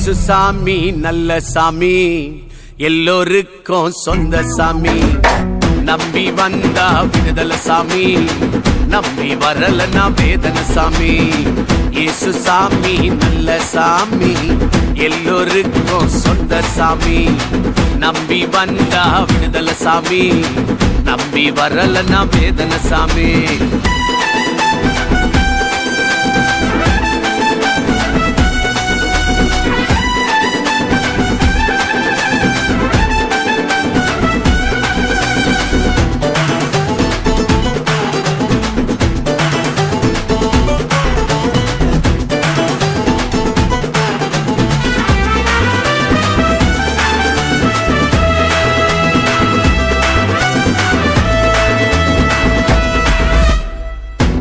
இயேசு சாமி நல்ல சாமி, எல்லோருக்கும் சொந்த சாமி. நம்பி வந்தா விடுதலை சாமி, நம்பி வரலனா வேதனை சாமி. இயேசு சாமி நல்ல சாமி, எல்லோருக்கும் சொந்த சாமி. நம்பி வந்தா விடுதலை சாமி, நம்பி வரலனா வேதனை சாமி.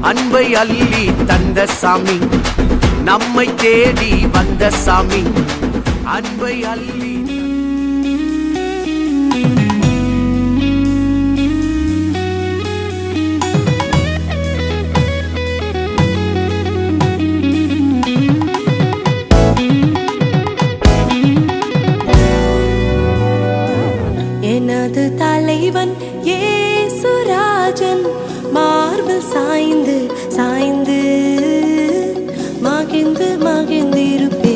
அன்பை அள்ளி தந்த சாமி, நம்மை தேடி வந்த சாமி. அன்பை அள்ளி எனது தலைவன் இயேசுராஜன், மார்பில் சாய்ந்து சாய்ந்து மகிழ்ந்து மகிழ்ந்திருப்பே.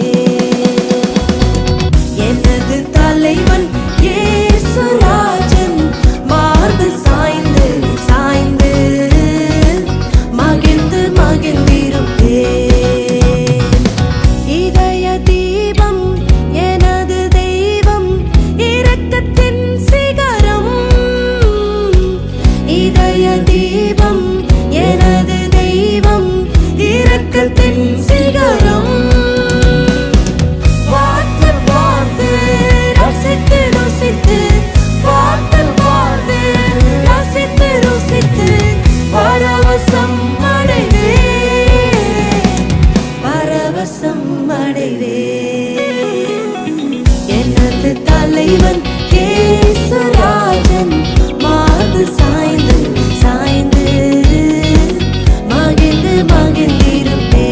எனது தலைவன் இயேசுராஜன், மார்பில் சாய்ந்து சாய்ந்து மகிழ்ந்து மகிழ்ந்திருப்பே. இதய தீபம் எனது தெய்வம், இரக்கத்தின் சிகரம். இதய தீபம் எனது தெய்வம், இரக்கத்தின் சிகரம். பார்த்து பார்த்து ரசித்து ருசித்து, பார்த்து பார்த்து ரசித்து ருசித்து பரவசம் அடைவே, பரவசம் அடைவே. எனது தலைவன் இயேசுராஜன், மார்பு சாய்ந்து சாய்ந்து மகிழ்ந்து மகிழ்ந்திருப்பே.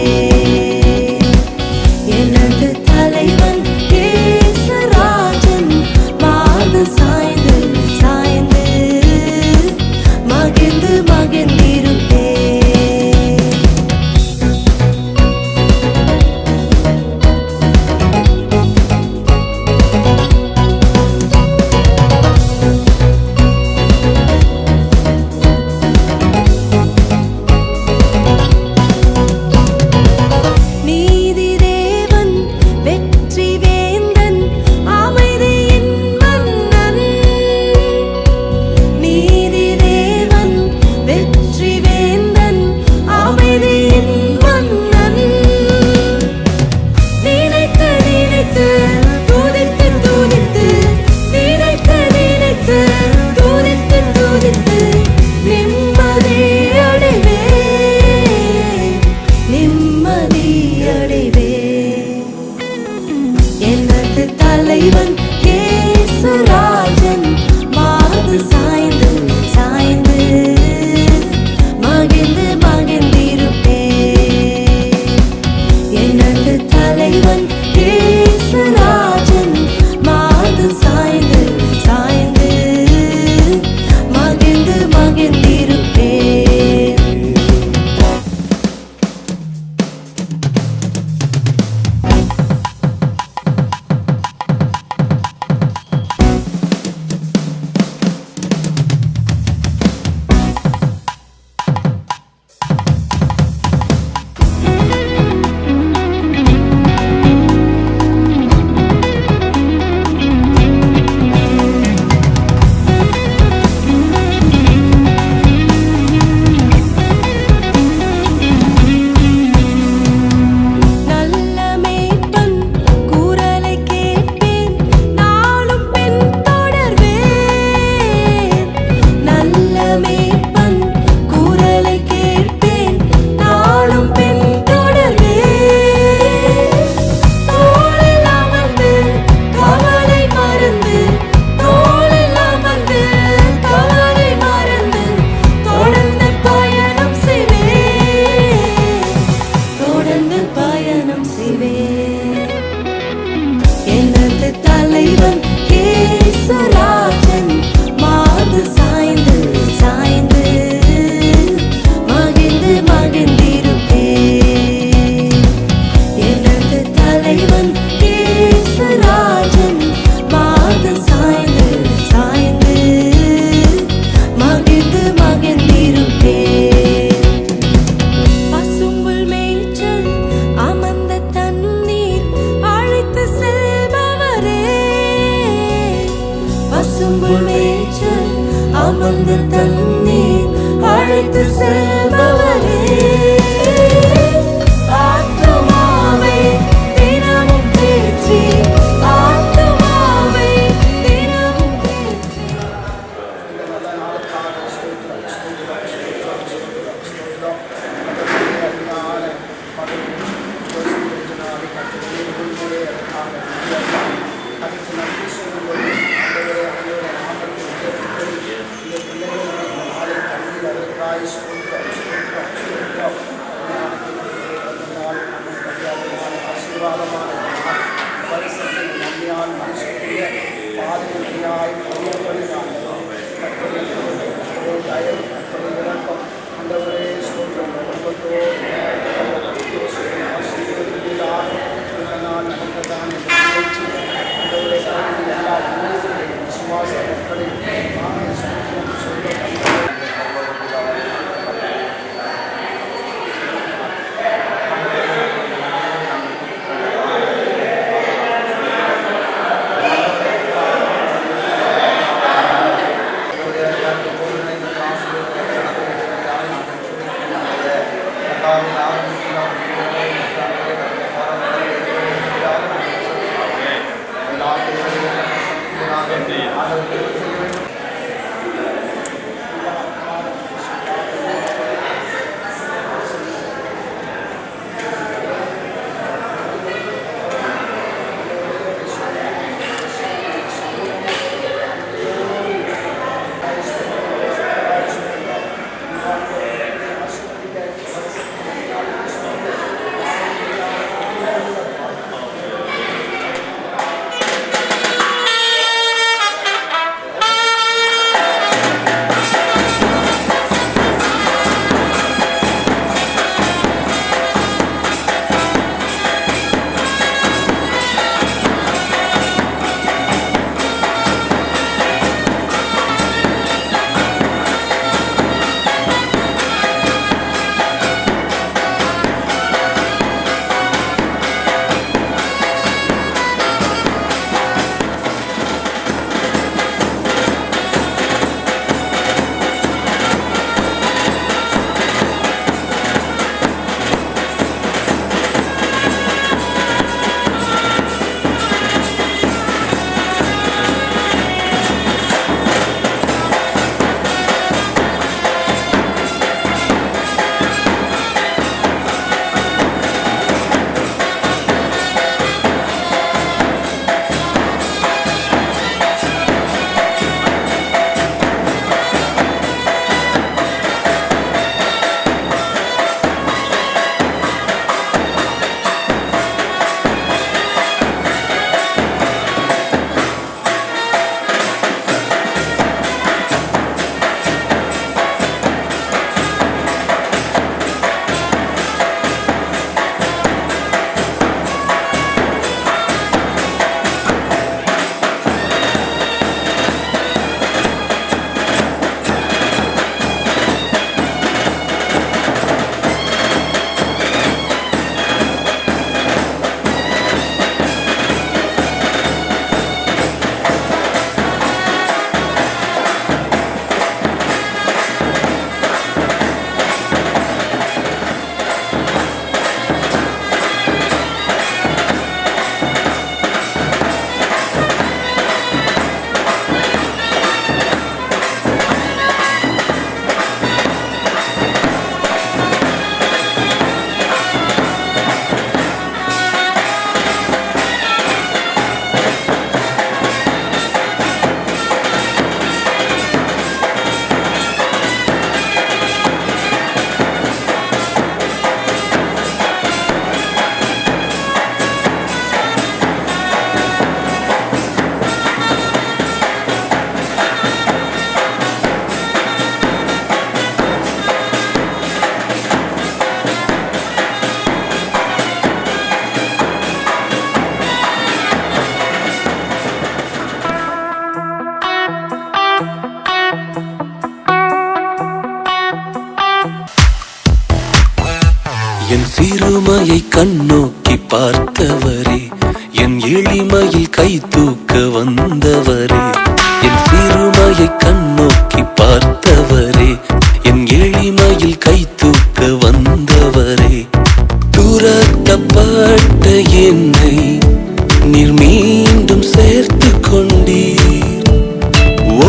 ஆசீர்வாதமான பரிசுத்தின் நன்மையால் மனுஷனுடைய பாதையாய் அறியப்படுகிறார். தயவு இறக்கம் அந்தவரே சொல்லும் குடும்பத்தோடு ஆசீர்வதிப்பீராக. இந்த நாள் நடந்ததான நிகழ்ச்சி அந்தவரை எல்லா விசுவாச மக்களை என் சிறுமையை கண்ணோக்கி பார்த்தவரே, என் எளிமையில் கை தூக்க வந்தவரே. என் சிறுமையை கண்ணோக்கி பார்த்தவரே, என் எளிமையில் கை தூக்க வந்தவரே. துரத்தப்பட்ட என்னை நீர் மீண்டும் சேர்த்து கொண்டீர்.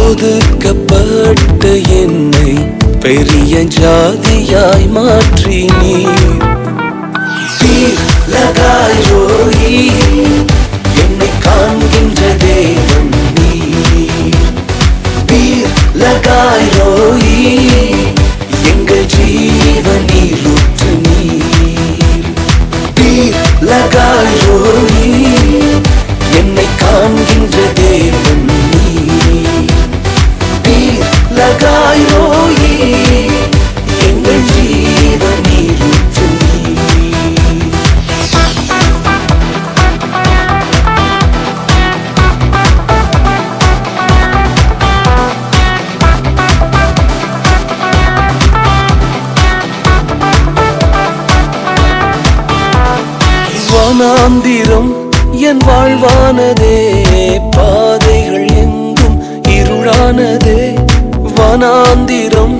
ஒதுக்கப்பட்ட என்னை பெரிய ஜாதியாய் மாற்றினீர். லகாய் ரோஹி என்னை காண்கின்ற தேவன் நீர். லகாய் ரோஹி வனாந்திரம் என் வாழ்வானதே, பாதைகள் எங்கும் இருளானதே. வனாந்திரம்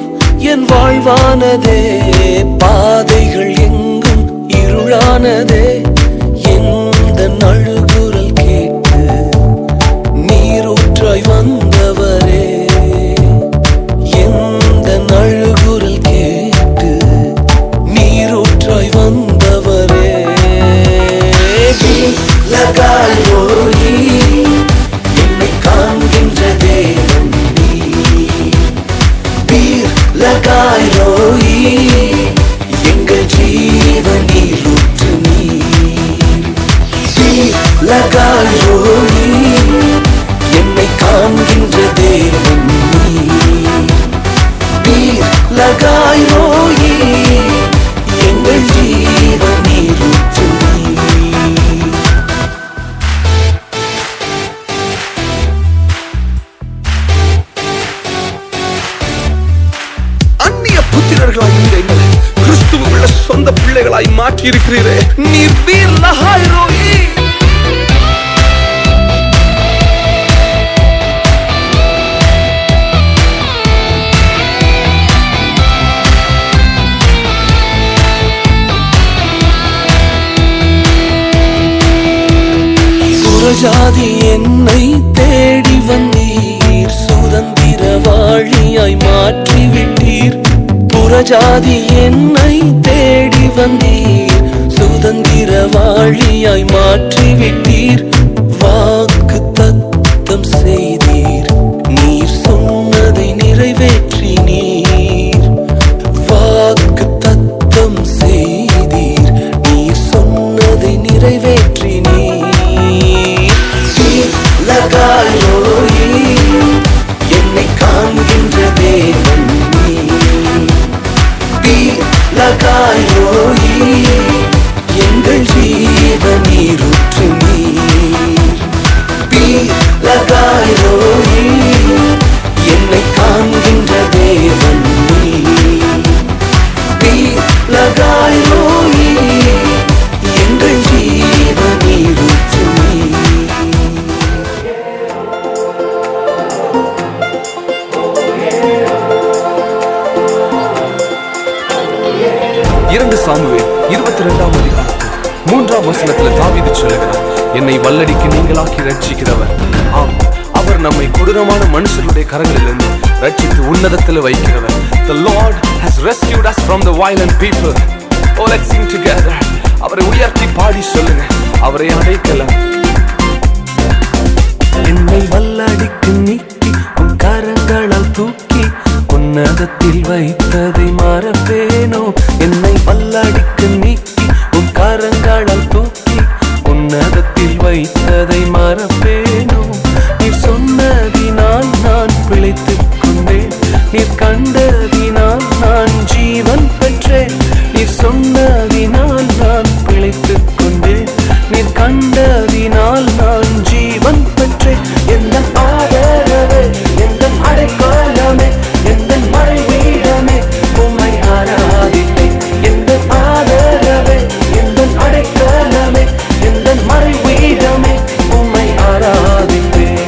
என் வாழ்வானதே, பாதைகள் எங்கும் இருளானதே. எந்த அழுகுரல் கேட்டு நீரூற்றாய் வந்தவரே, எந்த அழுகுரல் கேட்டு நீரூற்றாய் வந்தவரே. லகாய் ரோயி, என்னை காண்கின்ற தேவன் நீர். வீர் லகாய் ரோயி, எங்கள் ஜீவன் நீரூற்று நீர். வீர் லகாய் ரோயி, என்னை காண்கின்ற தேவன் நீர். வீர் லகாய் ரோயி, எங்கள் ஜீவன் நீரூற்று நீர். அந்நிய புத்திரர்களாய் இருந்த எங்களை கிறிஸ்துவுள்ள சொந்த பிள்ளைகளாய் மாற்றி இருக்கிறீரே. நீர் வீர் லகாய் ரோயி. புறஜாதி என்னை தேடி வந்தீர், சுதந்திரவாளியாய் மாற்றிவிட்டீர். புறஜாதி என்னை தேடி வந்தீர், சுதந்திரவாளியாய் மாற்றிவிட்டீர். வாக்கு தத்தம் செய்தீர், நீர் சொன்னதை நிறைவேற்றினீர். வாக்கு தத்தம் செய்தீர், நீர் சொன்னதை நிறைவேற்றினீர். லகாய் ரோயி, என்னை காண்கின்ற தேவன் நீர். வீர் லகாய் ரோயி, எங்கள் ஜீவன் நீரூற்று நீர். வீர் லகாய் ரோயி, என்னை காண்கின்ற தேவன் நீர். வீர் லகாய் ரோயி, எங்கள் ஜீவன் நீரூற்று நீர். 2 சாமுவேல் 22ஆம் அதிகாரத்தில் 3ஆம் வசனத்துல தாவீது சொல்லுகிறார், என்னை வல்லடிக்கு நீங்களாக்கி ரட்சிக்கிறவர். ஆம், அவர் நம்மை கொடூரமான மனுஷருடைய கரங்களிலிருந்து ரட்சித்து உன்னதத்தில் வைக்கிறவர். The Lord has rescued us from the violent people. Oh, let's sing together. அவரை உயர்த்தி பாடி சொல்லுங்க, அவரை அடைக்கலாம். என்னை வல்லடிக்கு நீக்கி உன் கரங்களால் தூக்கி உன்னதத்தில் வைத்ததை மறப்பேனோ. என்னை வல்லடிக்கு நீக்கி உன் கரங்களால் தூக்கி உன்னதத்தில் வைத்ததை மறப்பேனோ. நீர் சொன்னதினால் நான் பிழைத்துக் கொண்டேன், நீர் கண்டதினால் நான் ஜீவன் பெற்றேன். நீர் சொன்னதினால் நான் பிழைத்துக் கொண்டேன், நீர் கண்டதினால் நான் ஜீவன் பெற்றேன். எந்த ஆதரவே, எந்த அடைக்கலமே, எந்த மறைவீடமே, உம்மை ஆராதிப்பேன். எந்த ஆதரவே, எந்த அடைக்கலமே, எந்த மறைவீடமே, உம்மை ஆராதிப்பேன்.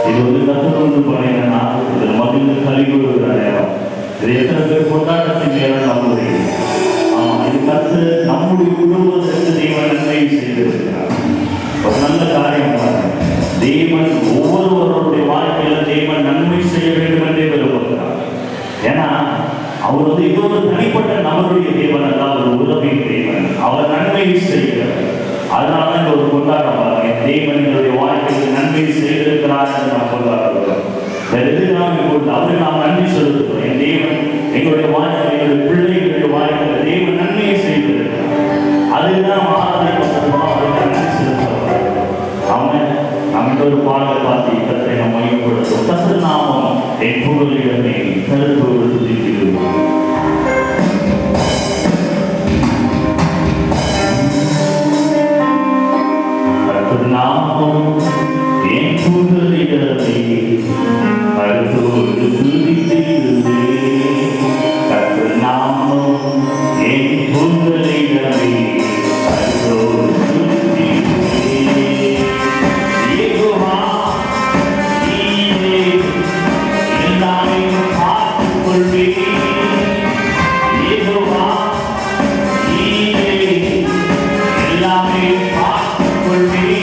இது வந்து கற்றுக்கொண்டு போனீங்கன்னா இதில் மகிழ்ந்து கலிகூறுகிற நேரம். இது எத்தனை பேர் கொண்டாட்டத்தின் நேரம் நம்முடைய இது கற்று நம்முடைய குடும்பத்திற்கு தேவன் நன்மை செய்திருக்கிறார். ஒரு நல்ல காரியம் பாருங்க. தேவன் ஒவ்வொருவருடைய வாழ்க்கையில தேவன் நன்மை செய்ய வேண்டும் என்றே விரும்புகிறார். ஏன்னா அவர் வந்து இது ஒரு தனிப்பட்ட நபருடைய தேவன் அல்ல, ஒரு உதவியின் தேவன். அவர் நன்மை செய்கிறார். அதனால ஒரு கொண்டாட்டம் பாருங்க. தேவன் எங்களுடைய வாழ்க்கையில் நன்மை செய்திருக்கிறார் என்று நாம் கொண்டாடுகிறோம். அவரை நாம் நன்றி செலுத்துகிறோம். என் தேவன் எங்களுடைய வாழ்க்கையில் எங்களுடைய பிள்ளைகளுடைய வாழ்க்கையில் தேவன் நன்மையை செய்திருக்கிறார். அதுதான் ஆராதனை கொண்டிருக்கிறோம். அவருக்கு நன்றி செலுத்துகிறோம். அவன் நம்ம ஒரு பாடலை பார்த்து இக்கத்தை நம்ம மையப்படுத்தும். கர்த்தர் நாமம் என் புகழிடமே கருத்து துதிக்கிறோம். நாமம் என் புகழிடமே கருத்தோடு துதிக்கிறதே. கர்த்தர் நாமம் என் புகழிடமே கருத்தோடு துதிக்கிறதே. யெகோவா நீரே எல்லாமே பார்த்துக் கொள்வீர். யெகோவா நீரே எல்லாமே பார்த்துக் கொள்வீர்.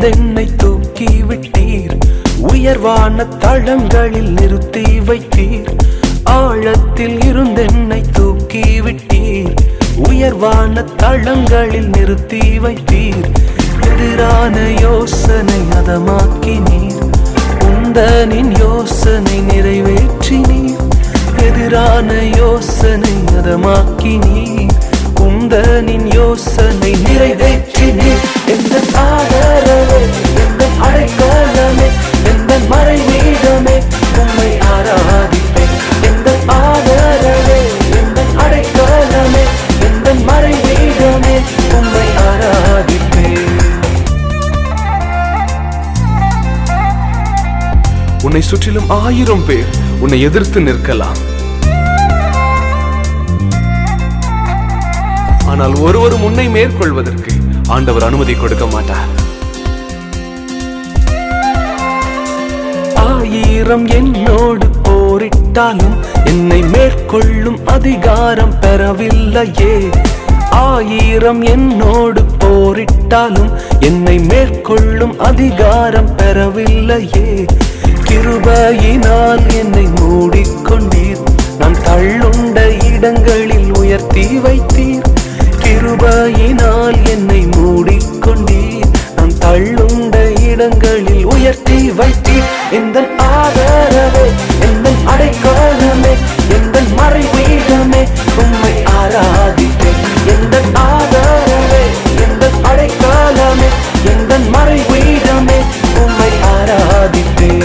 என்னை தூக்கி விட்டீர், உயர்வான தளங்களில் நிறுத்தி வைத்தீர். ஆழத்தில் இருந்தென்னை தூக்கி விட்டீர், உயர்வான தளங்களில் நிறுத்தி வைத்தீர். எதிரான யோசனை அதமாக்கினீர், உந்தனின் யோசனை நிறைவேற்றினீர். எதிரான யோசனை அதமாக்கினீர், உந்தனின் யோசனை நிறைவேற்றினீர். எந்த ஆதரவே, எந்த அடைக்கலமே, எந்த மறைவீடமே, உம்மை ஆராதிப்பேன். எந்த ஆதரவே, எந்த அடைக்கலமே, எந்த மறைவீடமே, உம்மை ஆராதிப்பேன். உன்னை சுற்றிலும் 1000 பேர் உன்னை எதிர்த்து நிற்கலாம், ஆனால் ஒருவரும் உன்னை மேற்கொள்வதற்கு ஆண்டவர் அனுமதி கொடுக்க மாட்டார். 1000 என்னோடு போரிட்டாலும் என்னை மேற்கொள்ளும் அதிகாரம் பெறவில்லையே. 1000 என்னோடு போரிட்டாலும் என்னை மேற்கொள்ளும் அதிகாரம் பெறவில்லையே. கிருபையினால் என்னை மூடிக்கொண்டீர், நான் தள்ளுண்ட இடங்களில் உயர்த்தி வைத்தீர். கிருபையினால் என்னை மூடிக்கொண்டீர், நான் தள்ளுண்ட இடங்களில் உயர்த்தி வைத்தீர். எந்த ஆதரவே, எந்த அடைக்கலமே, எந்த மறைவீடமே, உம்மை ஆராதிப்பேன். எந்த ஆதரவே, எந்த அடைக்கலமே, எந்த மறைவீடமே, ஆராதிப்பேன்.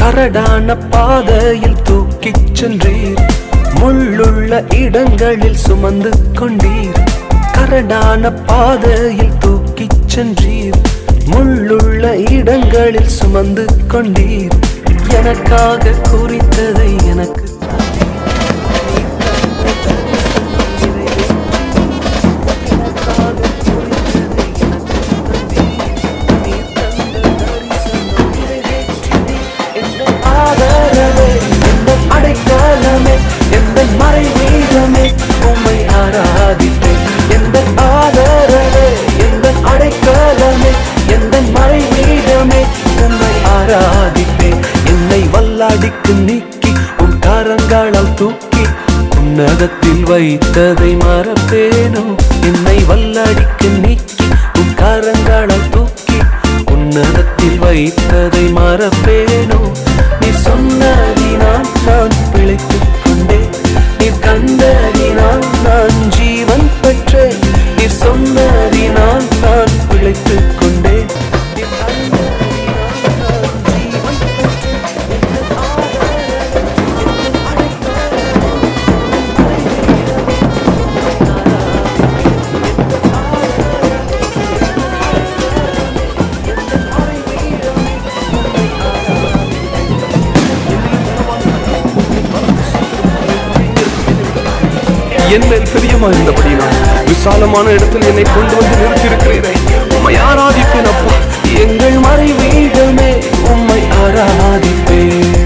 கரடான பாதையில் தூக்கிச் சென்றீர், முள்ளுள்ள இடங்களில் சுமந்து கொண்டீர். கரடான பாதையில் தூக்கிச் சென்றீர், முள்ளுள்ள இடங்களில் சுமந்து கொண்டீர். எனக்காக குறித்ததை எனக்கு அடைக்கலமே, எந்த மறைவீடமே, உம்மை ஆராதிப்பேன். எந்த ஆதரவே, எந்த அடைக்கலமே, எந்த மறைவீடமே, உம்மை ஆராதிப்பேன். என்னை வல்லாடிக்கு நீக்கி உன் கரங்களால் தூக்கி உன்னதத்தில் வைத்ததை மறப்பேனோ. என்னை வல்லாடிக்கு நீக்கி உன் கரங்களால் தூக்கி உன்னதத்தில் வைத்ததை மறப்பேனோ. நீ சொன்னதினால் நான் பிழைத்துக் கொண்டேன், நீ கண்டதினால் நான் ஜீவன் பெற்றேன். நீ சொன்னதினால் நான் பிழைத்துக் கொண்டேன், நீ கண்டதினால் நான் ஜீவன் பெற்றேன். என் மேல் பிரியமாயிருந்தபடினால் விசாலமான இடத்தில் என்னை கொண்டு வந்து நிறுத்தியிருக்கிறீரே. உம்மை ஆராதிப்பேன் அப்பா. எங்கள் மறைவீடமே, உம்மை ஆராதிப்பேன்.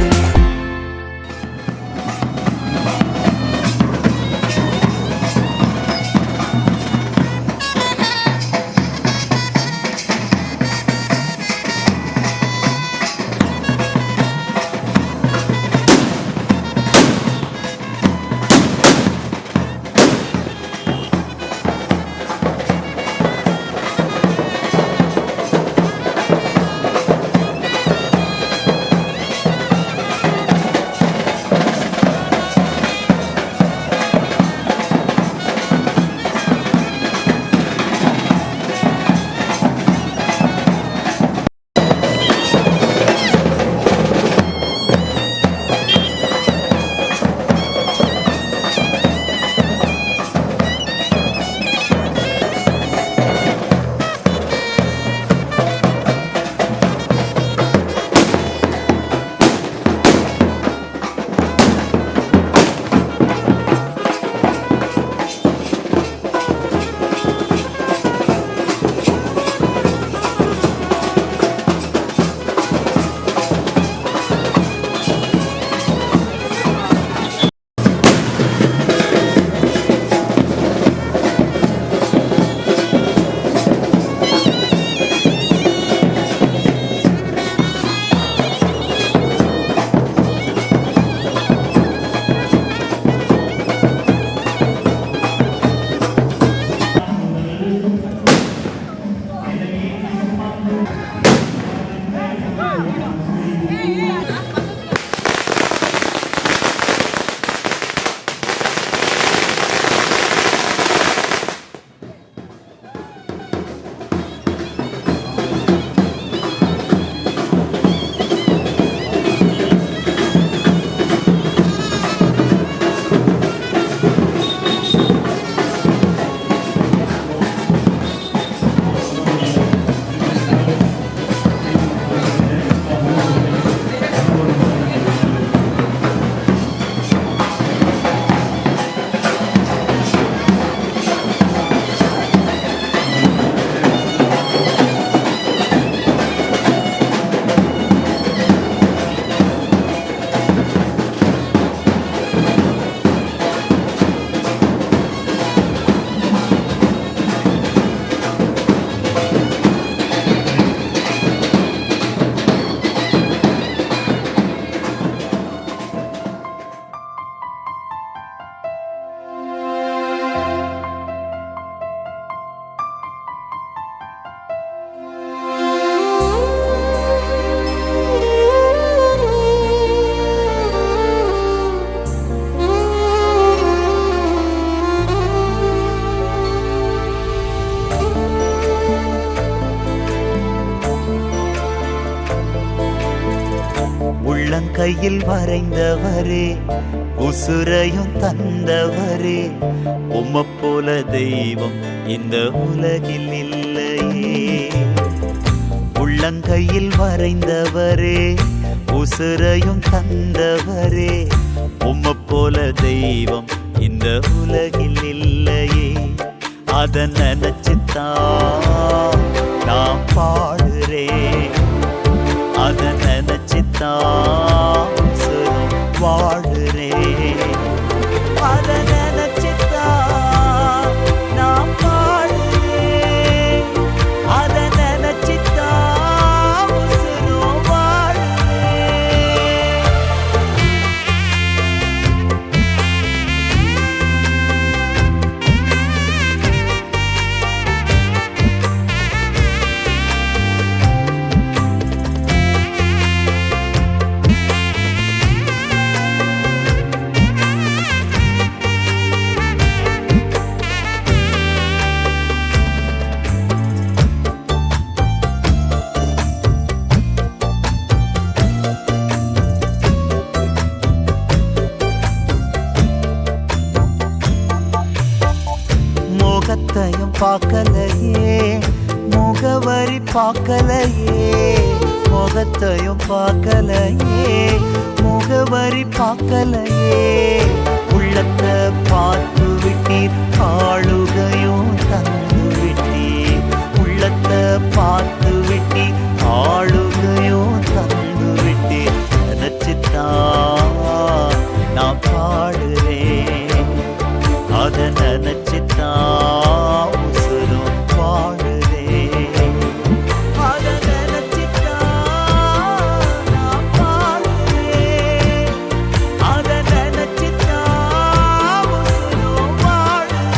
உள்ளங்கையில் வரைந்தவரே, உசுரையும் தந்தவரே, உம்மை போல தெய்வம் இந்த உலகில் இல்லையே. உள்ளங்கையில் வரைந்தவரே, உசுரையும் தந்தவரே, உம்மை போல தெய்வம் இந்த உலகில் இல்லையே. அத நினைச்சுத்தான் நான் பாடுறேன், அத நினைச்சுத்தான் வாழுறேன், அத நினைச்சுத்தான் நான் பாடுறேன், அத நினைச்சுத்தான் வாழுறேன். முகத்தையும் பார்க்கலையே, முகவரி பார்க்கலையே, முகத்தையும் பார்க்கலையே, முகவரி பார்க்கலையே. உள்ளத்தை பார்த்து விட்டீர், ஆளுகையும் தந்து விட்டீர். உள்ளத்தை பார்த்து விட்டீர், ஆளுகையும் தந்து விட்டீர். நினைச்சுத்தான் நான் பாடுறேன், அத நினைச்சுத்தான் உசுரும் வாழுறேன், அத நினைச்சுத்தான் நான் பாடுறேன், அத நினைச்சுத்தான் உசுரும் வாழுறேன்.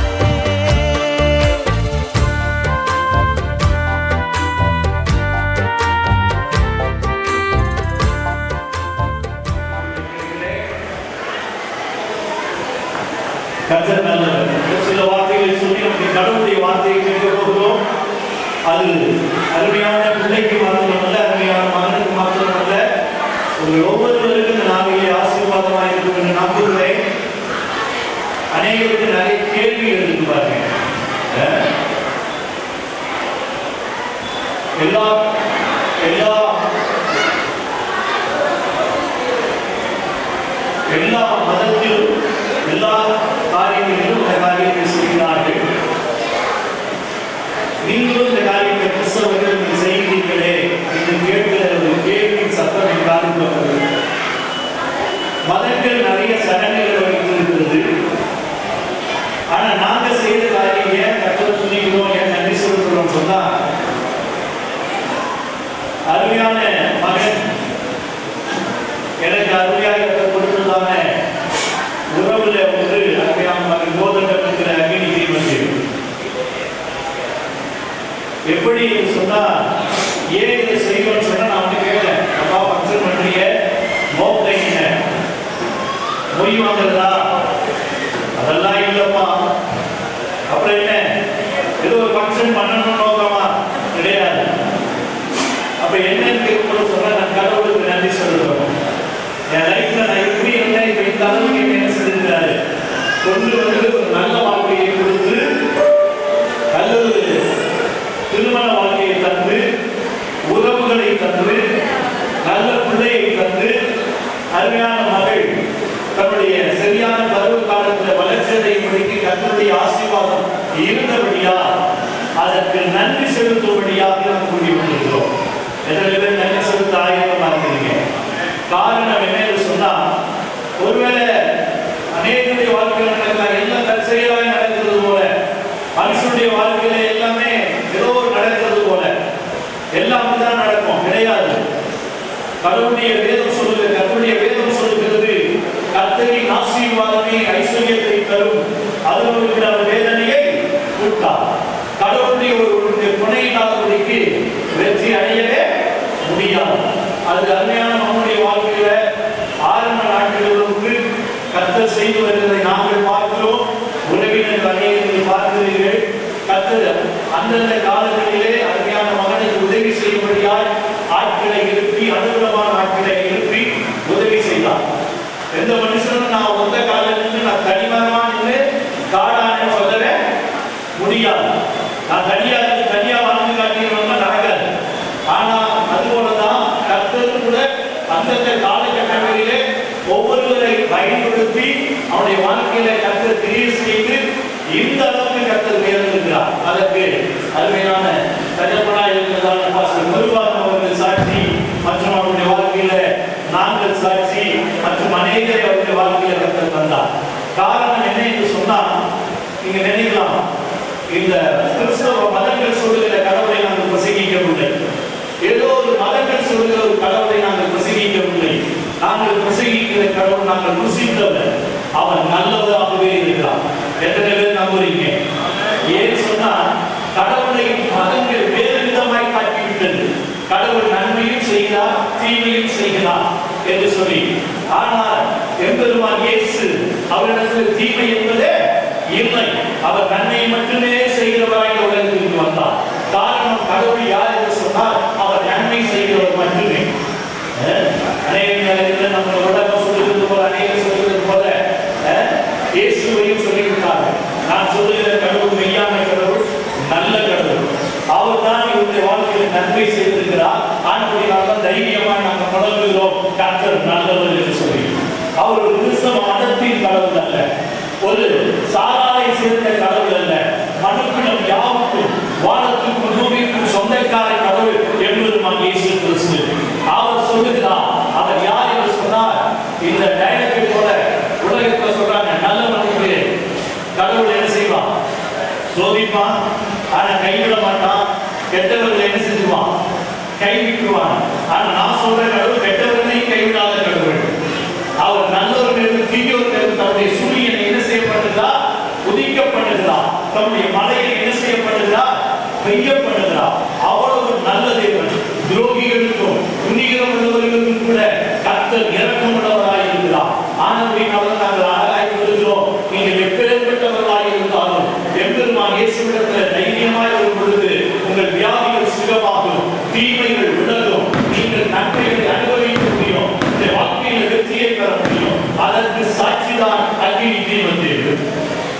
கர்த்தர் நல்லவர். சில வார்த்தைகளை சொல்லி நம்முடைய கடவுளுடைய வார்த்தையை கேட்க போகிறோம். அது அருமையான பிள்ளைக்கு மாத்திரமல்ல, அருமையான மகனுக்கு மாத்திரமல்ல, உங்கள் ஒவ்வொருவருக்கும் இந்த நாளிலே ஆசீர்வாதமாக இருக்கும் என்று நம்புகிறேன். அநேகருக்கு நிறைய கேள்விகள் இருக்கு பாருங்க. எல்லா எல்லா எல்லா மதத்திலும் எல்லா காரியங்களிலும் இந்த காரியத்தை செய்கிறார்கள். நீங்களும் இந்த காரியத்தை கிறிஸ்தவர்கள் நீங்கள் செய்கிறீர்களே என்று கேட்கிற ஒரு கேள்வியின் சத்தம் என் காதுக்கு வந்தது. மதங்கள் நிறைய சடங்குகள் வைத்திருக்கிறது. ஆனா நாங்க செய்த காரியம் ஏன் கர்த்தர் துதிக்கிறோம், ஏன் நன்றி சொல்கிறோம் சொன்னா, அருமையான மகன் எனக்கு அருமையாக கொடுத்ததான உறவுல ஒன்று அருமையான மகன் கோதண்டம் இருக்கிற அக்னி தீபத்தில் எப்படி சொன்னா, ஏன் இதை செய்வோம்னு சொன்னா நான் வந்து கேட்டேன், அப்பா ஃபங்க்ஷன் பண்றீங்க, நோக்கம் என்ன, மொய் வாங்குறதா? அதெல்லாம் இல்லப்பா. அப்புறம் என்ன, ஏதோ ஒரு ஃபங்க்ஷன் பண்ணணும் நோக்கமா? கிடையாது. அப்ப என்னன்னு கேட்கும்போது சொன்னா, நான் கடவுளுக்கு நன்றி சொல்லுவேன். என் லைஃப்ல நான் எப்படி இருந்தேன், இப்ப இந்த அளவுக்கு என்ன செஞ்சிருக்காரு, கொண்டு வந்து ஒரு நல்ல வாழ்க்கையை கொடுத்து, நல்ல ஒரு திருமண வாழ்க்கையை தந்து, உறவுகளை தந்து, நல்ல பிள்ளையை தந்து, அருமையான மகள் தன்னுடைய சரியான பருவ காலத்தில் வளர்ச்சியதை முடிக்கு கர்த்தருடைய ஆசீர்வாதம் இருந்தபடியா அதற்கு நன்றி செலுத்தும்படியாக நாம் கூடி கொண்டிருக்கிறோம். எத்தனை பேர் நன்றி செலுத்த ஆயத்தமா இருக்கிறீங்க? காரணம் என்ன என்று சொன்னா, ஒருவேளை அநேகருடைய வாழ்க்கையில் நடக்கிற எல்லாம் தற்செயலாக நடக்கிறது போல, மனுஷனுடைய வாழ்க்கையில எல்லாமே ஏதோ நடக்கிறது போல எல்லாம் தான் நடக்கும், கிடையாது. கடவுளுடைய வேதம் சொல்லுகிறது, கர்த்தருடைய வேதம் சொல்லுகிறது, கர்த்தரின் ஆசீர்வாதமே ஐஸ்வர்யத்தை தரும், அதில் இருக்கிற வேதனையை கொடுத்தார். கடவுளுடைய ஒரு துணை இல்லாதபடிக்கு வெற்றி அடையவே முடியாது. அது அருமையான நம்முடைய வாழ்க்கையில ஆரம்ப நாட்களிலிருந்து கர்த்தர் செய்து வருவதை நாங்கள் பார்க்கிறோம். உறவினர் அநேகர்கள் பார்க்கிறீர்கள். கர்த்தர் அந்தந்த காலங்களிலே அருமையான மகனுக்கு உதவி செய்யும்படியால் ஆட்களை எழுப்பி, அனுகூலமான ஆட்களை எழுப்பி உதவி எந்த மனுஷனும் நான் ஒத்த காலில் நின்று நான் தனிமரமா நின்று காடான்னு சொல்லவே முடியாது. நான் தனியா வாழ்ந்து காட்டியவங்க நடக்காது. ஆனா அதுபோலதான் கர்த்தர் கூட அந்தந்த காலகட்டங்களிலே ஒவ்வொருவரை பயன்படுத்தி அவனுடைய வாழ்க்கையில கர்த்தர் கிரியை செய்து இந்த அளவுக்கு கர்த்தர் உயர்ந்திருக்கிறார். அதற்கு அருமையான தகப்பனாய் இருக்கிறதான பாஸ்டர் முருகானந்தம் அவர்கள் சாட்சி மற்றும் அவருடைய வாழ்க்கையில நாங்கள் சாட்சி மற்றும் அநேகரை அவருடைய வாழ்க்கையில கர்த்தர் தந்தார். காரணம் என்ன என்று சொன்னால், நீங்க நினைக்கலாம், இந்த கிறிஸ்தவ மதங்கள் சொல்லுகிற கடவுளை நாங்கள் பிரசங்கிக்கவில்லை. ஏதோ ஒரு மதங்கள் சொல்லுகிற ஒரு கடவுளை நாங்கள் பிரசங்கிக்கவில்லை. நாங்கள் பிரசங்கிக்கிற கடவுள் நாங்கள் ருசித்தவர். அவர் நல்லவராகவே இருக்கிறார். எத்தனை பேர் நம்புறீங்க? ஏன் சொன்னா, கடவுளை மதங்கள் வேறு விதமாய் காட்டிவிட்டது. கடவுள் நன்மையும் செய்கிறார், தீமையும் செய்கிறார் என்று சொல்லி. ஆனால் எம்பெருமான் இயேசு அவரிடத்தில் தீமை என்பதே இல்லை. அவர் நன்மை மட்டுமே செய்கிறவராய் உலகத்திற்கு வந்தார். காரணம், கடவுள் யார் என்று சொன்னால் அவர் நன்மை செய்கிறவர் மட்டுமே. அநேக நேரத்தில் நம்ம உலகம் சொல்லுகிறது போல, அநேகம் சொல்லுகிறது போல இயேசுவையும் சொல்லிவிட்டார்கள். நான் சொல்லுகிற கடவுள் மெய்யான கடவுள், நல்ல கடவுள். அவர் தான் இவருடைய வாழ்க்கையில் நன்மை செய்திருக்கிறார். ஆண்டவரால் தைரியமாக நாங்கள் தொடங்குகிறோம், கர்த்தர் நல்லவர் என்று சொல்லி. அவர் ஒரு கிறிஸ்தவ மதத்தின் கடவுள் அல்ல, ஒரு சாராரை சேர்ந்த கடவுள் அல்ல, மனுக்குலம் யாவுக்கும் வானத்துக்கும் பூமிக்கும் சொந்தக்கார கடவுள் என்பதுமான் இயேசு கிறிஸ்து. அவர் சொல்லுகிறார். அவர் யார் என்று சொன்னார், இந்த டைலத்தை போல உலகத்துல சொல்றாங்க, நல்லவனுக்கு கடவுள் என்ன செய்வான்? சோதிப்பான், ஆனா கைவிட மாட்டான். கெட்டவர்கள் என்ன செஞ்சுவான்? கைவிட்டுவான். ஆனா நான் சொல்ற கடவுள் கெட்டவர்களையும் கைவிடாத கடவுள். அவர் நல்லவர்களுக்கு தீயோர்களுக்கு தன்னுடைய சூரியனை என்ன செய்யப்படுகிறார்? உதிக்கப்படுகிறார். தன்னுடைய மலையை என்ன செய்யப்படுகிறார்? பெய்யப்படுகிறார். அவ்வளவு நல்ல தேவன். துரோகிகளுக்கும் புண்ணியம் உள்ளவர்களுக்கும் கூட கர்த்தர் இரக்கமுள்ளவராய் இருக்கிறார். ஆனபடியால் நாங்கள் அழகாய் வருகிறோம். நீங்கள் எப்பேற்பட்டவர்களாய் இருந்தாலும் எம்பெருமான் இயேசுவிடத்தில் தைரியமாய் வரும் பொழுது உங்கள் வியாதிகள் சுகமாகும், தீமைகள் விலகும், நீங்கள் நன்மைகளை அனுபவிக்க முடியும், இந்த வாழ்க்கையில் வெற்றியை பெற முடியும். அதற்கு சாட்சிதான் அக்னி தீபம் தேவை.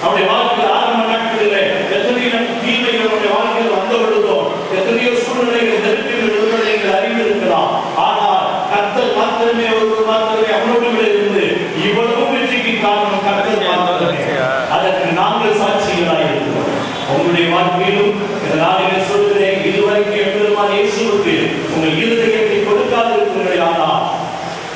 அவருடைய வாழ்க்கையில் ஆரம்ப நாட்களில் எத்தனையோ தீமைகள் அவருடைய வாழ்க்கையில் வந்த பொழுதோ, எத்தனையோ சூழ்நிலைகள் நெருக்கங்கள் விடுவதை நீங்கள் அறிந்திருக்கலாம். ஆனால் கர்த்தர் மாத்திரமே, ஒருவர் மாத்திரமே அவனோடு இருந்து இவ்வளவு வெற்றிக்கு காரணம் கர்த்தர் மாத்திரமே. அதற்கு நாங்கள் சாட்சிகளாக இருக்கிறோம். உங்களுடைய வாழ்க்கையிலும் இந்த நாளில் சொல்கிறேன், இதுவரைக்கும் எம்பெருமான் இயேசுவுக்கு உங்கள் இருதயத்தை கொடுக்காதிருக்கிறீர்கள். ஆனால்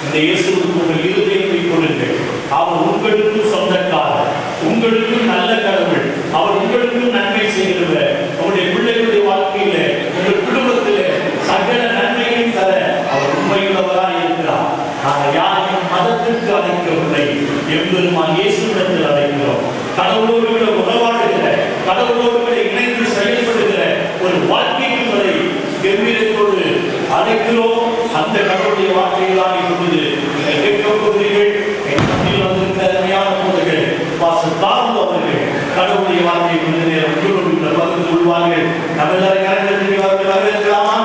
இந்த இயேசுவுக்கு உங்கள் இருதயத்தை கொடுங்கள். அவர் உங்களுக்கும் சொந்தக்காரர், உங்களுக்கும் நல்ல கடவுள். அவர் உங்களுக்கும் நன்மை செய்கிறவர். உங்களுடைய பிள்ளைகளுடைய வாழ்க்கையில, உங்கள் குடும்பத்திலே சகல நன்மையும் தர அவர் உண்மையுள்ளவராக இருக்கிறார். நாங்கள் யாரையும் மதத்திற்கு அழைக்கவில்லை, எம்பெருமான் இயேசுவிடத்தில் அழைக்கிறோம். கடவுளோடு கூட உறவாடுகிற, கடவுளோடு கூட இணைந்து செயல்படுகிற ஒரு வாழ்க்கைக்கு வரை கம்பீரத்தோடு அழைக்கிறோம். அந்த கடவுளுடைய வார்த்தைகளாக இருந்தது நீங்கள் கேட்கப் போகிறீர்கள். வந்திருந்த அருமையான போதர்கள் அவர்கள் கடவுளுடைய வார்த்தையை கொஞ்ச நேரம் உங்களோடு பகிர்ந்து கொள்வார்கள். நம்ம எல்லாரும் கரங்கள் வரவேற்கலாமா?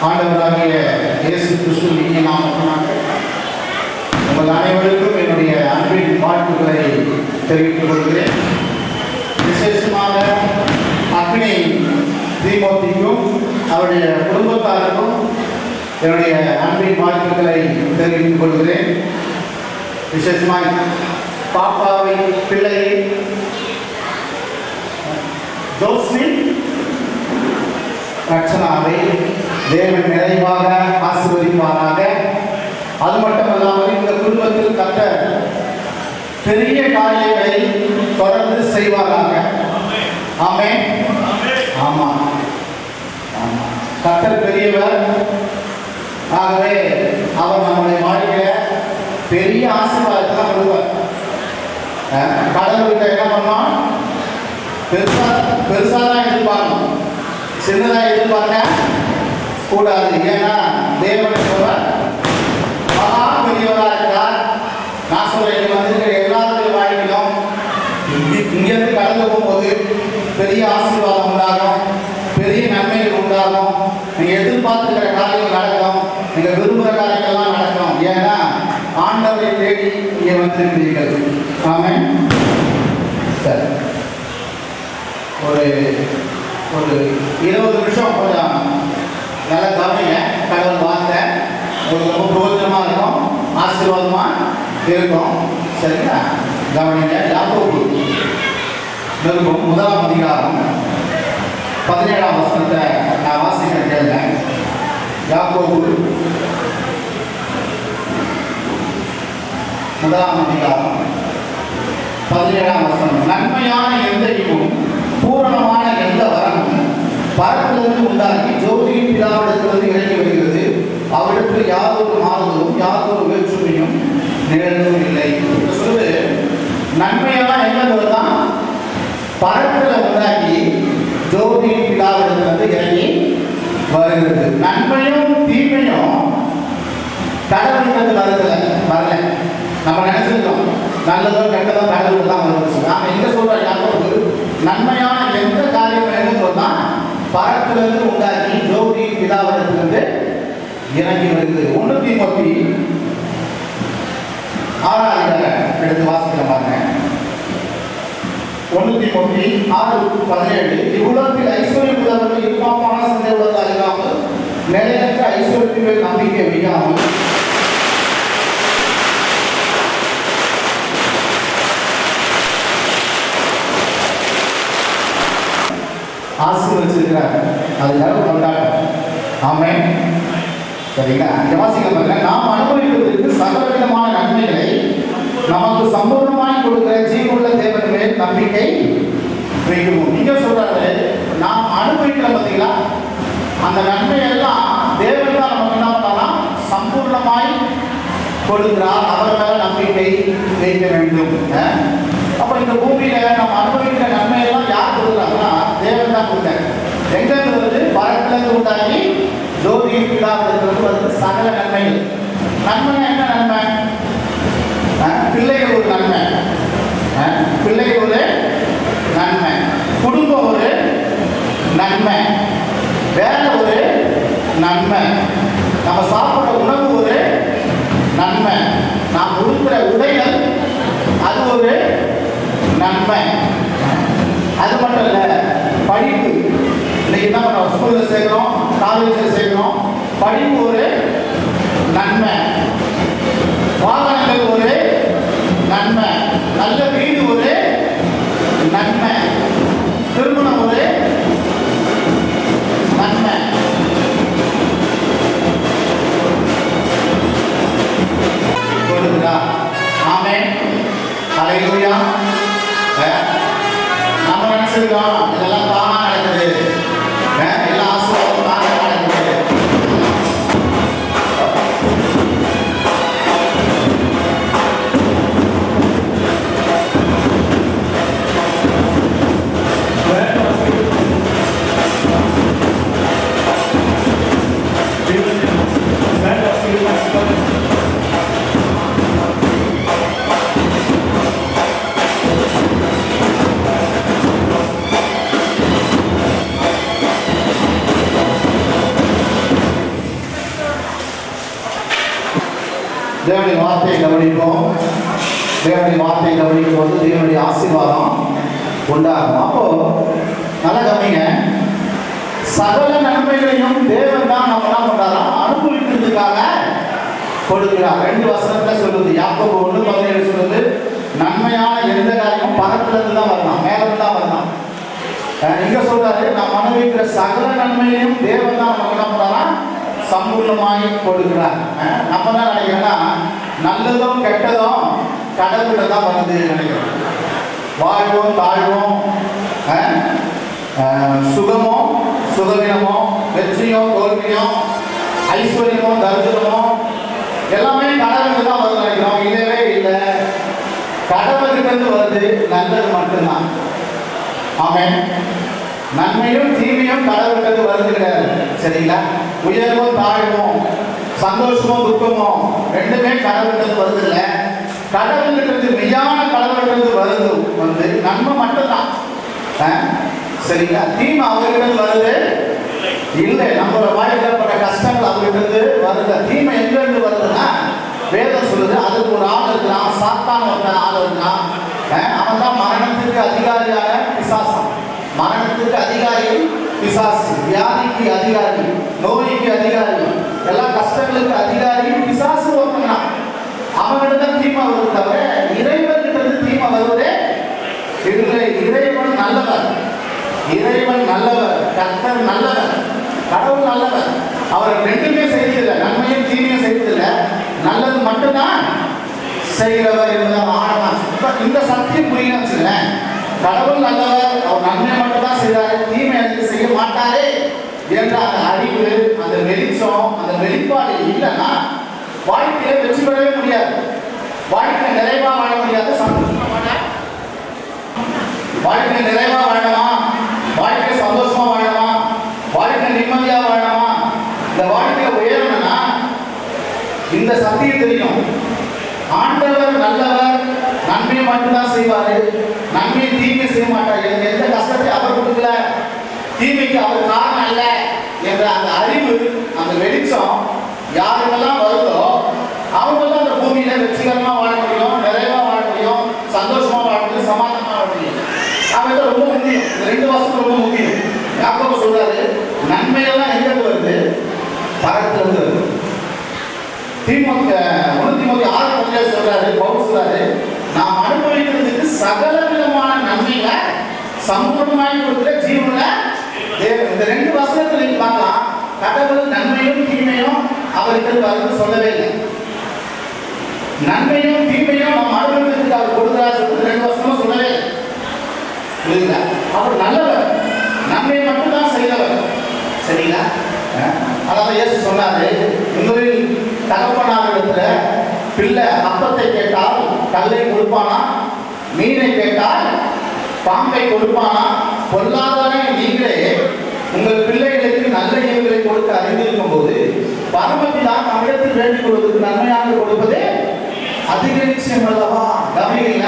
ஆண்டவராகிய இயேசு கிறிஸ்துவின் இனிய நாமத்தினாலே உங்கள் அனைவருக்கும் என்னுடைய அன்பின் வாழ்த்துக்களை தெரிவித்துக் கொள்கிறேன். விசேஷமாக அக்னி தீமோத்திக்கும் அவருடைய குடும்பத்தாருக்கும் என்னுடைய அன்பின் வாழ்த்துக்களை தெரிவித்துக் கொள்கிறேன். விசேஷமாக பாப்பாவை பிள்ளையை ஜோஸ்மின் ரட்சனாவை தேவன் நிறைவாக ஆசீர்வதிப்பாராக. அது மட்டுமல்லாமல் இந்த குடும்பத்தில் கர்த்தர் பெரிய காரியங்களை தொடர்ந்து செய்வாராக. ஆமென். ஆமாம், கர்த்தர் பெரியவர். ஆகவே அவர் நம்முடைய வாழ்க்கையில பெரிய ஆசீர்வாதத்தை கொடுப்பார். கடவுள்கிட்ட என்ன பண்ணோம்? பெருசாதான் எதிர்பார்க்கணும், சின்னதாக எதிர்பார்க்க கூடாது. ஏன்னா தேவன் மகா பெரியவராக இருக்கிறார். நான் சொல்றேன், இங்க வந்திருக்கிற எல்லாருடைய வாழ்க்கையிலும் இங்கிருந்து கடந்து போகும்போது பெரிய ஆசீர்வாதம் உண்டாகும், பெரிய நன்மைகள் உண்டாகும். நீங்க எதிர்பார்த்துக்கிற காரியங்கள் நடக்கும், நீங்க விரும்புகிற காரியங்கள்லாம் நடக்கும். வைத்திருக்கிறீர்கள். ஆமென். சரி, ஒரு 20 நிமிஷம் கொஞ்சம் நல்லா கவனிங்க. கடவுள் வார்த்தை உங்களுக்கு ரொம்ப பிரயோஜனமாக இருக்கும், ஆசீர்வாதமாக இருக்கும். சரிங்களா? கவனிங்க. யாக்கோபு நிருபம் 1ஆம் அதிகாரம் 17ஆம் வசனத்தை நான் வாசிக்கிறேன், கேளுங்க. யாக்கோபு 1ஆம் அதிகாரம் 17ஆம் வசனம். நன்மையான எந்த ஈவும் பூரணமான எந்த வரமும் பரத்திலிருந்து உண்டாகி ஜோதியின் பிதாவிடத்திலிருந்து இறங்கி வருகிறது. அவருக்கு யாதொரு மாறுதலும் யாதொரு வேற்றுமையும் நிகழ்வும் இல்லை. சொல்லுது, நன்மையான எந்த தான் பரத்தில் உண்டாகி ஜோதியின் பிதாவிடத்திலிருந்து இறங்கி வருகிறது. நன்மையும் தீமையும் கடவுளுக்கு வரல. நம்ம நினைச்சிருக்கோம் நல்லதோ கெட்டதோ கடவுளுக்கு தான் வருது. நாம எங்க சொல்றோம், யாக்கோபு நன்மையான எந்த காரியம் என்ன சொன்னா பரத்திலிருந்து உண்டாகி ஜோதியின் பிதாவிடத்திலிருந்து இறங்கி வருகிறது. 1 தீமோத்தி 6ஆம் அதிகாரம் எடுத்து வாசிக்க பாருங்க. 1 தீமோத்தி 6:17. இவ்வுலகத்தில் ஐஸ்வர்யம் உள்ளவர்கள் இருப்பாமான சந்தை உள்ளதாக இல்லாமல் நிலையற்ற ஐஸ்வர்யத்தின் மேல் நம்பிக்கை வைக்காமல் ஆசீர்வதிச்சிருக்கிறார். அதுக்காக கொண்டாட்டம். ஆமென். சரிங்களா? வாசிக்க பாருங்க. நாம் அனுபவிப்பதற்கு சகலவிதமான நன்மைகளை நமக்கு சம்பூர்ணமாய் கொடுக்கிற ஜீவனுள்ள தேவன் மேல் நம்பிக்கை வைக்கணும். நீங்க சொல்றாரு, நாம் அனுபவிக்கிற பார்த்தீங்களா அந்த நன்மையெல்லாம் தேவன் தான் நமக்கு என்ன பண்ணலாம், சம்பூர்ணமாய் கொடுக்கிறார். அவர் மேல நம்பிக்கை வைக்க வேண்டும். அப்ப இந்த பூமியில நம்ம அனுபவிக்கிற நன்மையெல்லாம் யார் கொடுக்குறாங்கன்னா தேவன் தான் கொடுத்தாரு. எங்க இருந்து? பரத்திலிருந்து உண்டாகி ஜோதியின் பிதாவிடத்திலிருந்து வருது சகல நன்மைகள். நன்மை என்ன நன்மை? பிள்ளைகள் ஒரு நன்மை, பிள்ளைகள் ஒரு நன்மை, குடும்பம் ஒரு நன்மை, வேலை ஒரு நன்மை, நம்ம சாப்பிட்ற உணவு ஒரு நன்மை, நாம் உடுக்கிற உடைகள் அது ஒரு நன்மை. அது மட்டும் இல்லை, படிப்பு. இன்னைக்கு என்ன பண்ணுறோம், ஸ்கூலில் சேர்க்கிறோம், காலேஜில் சேர்க்கிறோம். படிப்பு ஒரு நன்மை, வாகனங்கள் ஒரு நன்மை, நல்ல வீடு ஒரு நன்மை, திருமணம் ஒரு நன்மை. கொடுக்குதா? ஆமென். ஹல்லேலூயா. நம்ம நினைச்சிருக்கோம் இதெல்லாம் தானா நடக்குது, எல்லா ஆசீர்வாதம் தானா நடக்குது. தேவனுடைய வார்த்தையை கவனிப்போம். தேவனுடைய வார்த்தையை கவனிக்கும் போது தேவனுடைய ஆசீர்வாதம் உண்டாகும். அப்போ நல்லா கவனிங்க, சகல நன்மைகளையும் தேவன் தான் நம்ம என்ன பண்றாரா, அனுபவிக்கிறதுக்காக கொடுக்கிறார். 2 வசனத்துல சொல்லுது. யாக்கோபு 1:17 சொல்லுது, நன்மையான எந்த காரியமும் பரத்திலிருந்து தான் வரலாம், மேலிருந்து தான் வரலாம். இங்க சொல்றாரு, நாம் அனுபவிக்கிற சகல நன்மையையும் தேவன் தான் நமக்கு என்ன பண்றாரா, சம்பூர்ணமாய் கொடுக்கிறார். நம்ம தான் நினைக்கிறோம்னா நல்லதும் கெட்டதும் கடவுள்கிட்ட தான் வந்து நினைக்கிறோம். வாழ்வும் தாழ்வும், சுகமோ சுகவீனமோ, வெற்றியோ தோல்வியோ, ஐஸ்வர்யமோ தரித்திரமோ எல்லாமே கடவுளுக்கு தான் வந்து நினைக்கிறோம். இல்லவே இல்லை, கடவுளுக்கு வருது நல்லது மட்டும்தான். ஆமென். நன்மையும் தீமையும் கடவுளுக்கு வருது கிடையாது. சரிங்களா? உயர்வும் தாழ்வும், சந்தோஷமும் துக்கமும் ரெண்டுமே கடவுளுக்கு வருது இல்லை. கடவுளுக்கு மெய்யான கடவுளுக்கு வருது வந்து நன்மை மட்டும்தான். சரிங்களா? தீமை அவர்கிட்ட வருது இல்லை. நம்மளோட வாழ்க்கையில் பட்ட கஷ்டங்கள் அவர்கிட்ட வருது. தீமை எங்கிருந்து வருதுன்னா வேதம் சொல்லுது, அதுக்கு ஒரு ஆள் இருக்கிறான், சாத்தான் ஒருத்தன் ஆள் இருக்கிறான். அவன் தான் மரணத்துக்கு அதிகாரியான பிசாசம். மரணத்துக்கு அதிகாரி பிசாசு, வியாதிக்கு அதிகாரி, நோய்க்கு அதிகாரி, எல்லா கஷ்டங்களுக்கு அதிகாரி பிசாசு ஒருத்தன். அவன்கிட்ட தான் தீமை வருது தவிர இறைவன்கிட்ட இருந்து தீமை வருவதே இல்லை. இறைவன் நல்லவர், இறைவன் நல்லவர், கர்த்தர் நல்லவர், கடவுள் நல்லவர். அவர் ரெண்டுமே செய்ததில்லை, நன்மையும் தீமையும் செய்ததில்லை, நல்லது மட்டும்தான் செய்கிறவர் என்பதால் ஆழமா. இந்த சத்தியம் புரியணும் வச்சுக்கிறேன். கடவுள் நல்லவர், அவர் நன்மை மட்டும்தான் செய்கிறாரு, தீமை எனக்கு செய்ய மாட்டாரே என்ற அந்த அறிவு, அந்த வெளிச்சம், அந்த வெளிப்பாடு இல்லைன்னா வாழ்க்கையில வெற்றி பெறவே முடியாது. வாழ்க்கை நிறைவா வாழ முடியாது, சந்தோஷமா வாழ. வாழ்க்கை நிறைவா வாழணுமா, வாழ்க்கை சந்தோஷமா வாழணுமா, வாழ்க்கை நிம்மதியா வாழணுமா, இந்த வாழ்க்கையை உயரணும்னா இந்த சத்தியம் தெரியும். ஆண்டவர் நல்லவர், நன்மையை மட்டும்தான் செய்வாரு, நன்மையை தீமை செய்ய மாட்டார். எனக்கு எந்த கஷ்டத்தை அவர் கொடுக்கல, தீமைக்கு அவர் காரணம் அல்ல என்ற அந்த அறிவு, அந்த வெளிச்சம் யாருக்கெல்லாம் வருதோ அவங்கெல்லாம் அந்த பூமியில வெற்றிகரமா வாழ முடியும், நிறைவா வாழ முடியும், சந்தோஷமா வாழ முடியும், சமாதானமா வாழ முடியும். அவன் ரொம்ப முக்கியம். இந்த 2 வருஷம் ரொம்ப முக்கியம். யாக்கோபு சொல்றாரு, நன்மையெல்லாம் எங்க வருது? பரத்துல இருந்து வருது. தீமோத்தேயு 6:10 சொல்றாரு, பவுல் சொல்றாரு, நாம் அனுபவிக்கிறதுக்கு சகல விதமான நன்மைகளை சம்பூர்ணமாய் கொடுக்கிற ஜீவன தேவன். இந்த 2 வசனத்துல நீங்க பார்க்கலாம், கடவுள் நன்மையும் தீமையும் அவருக்கு வருது சொல்லவே இல்லை. நன்மையும் தீமையும் நம்ம அனுபவிக்கிறதுக்கு அவர் கொடுக்கிறார் சொல்லிட்டு 2 வசனமும் சொல்லவே இல்லை. புரியுதா? அவர் நல்லவர், நன்மையை மட்டும் தான் செய்தவர். சரிங்களா? அதாவது இயேசு சொன்னாரு, உங்களில் தகப்பனாரிடத்துல பிள்ளை அப்பத்தை கேட்டால் கல்லை கொடுப்பானா, மீனை கேட்டால் பாம்பை கொடுப்பானா? பொல்லாதவனே நீங்களே உங்கள் பிள்ளைகளுக்கு நல்ல ஈவுகளை கொடுக்க அறிந்திருக்கும் போது பரமபிதா நம்மிடத்தில் வேண்டிக் கொள்வதற்கு நன்மையாக கொடுப்பது அதிக நிச்சயம் அல்லவா? கவனிங்க,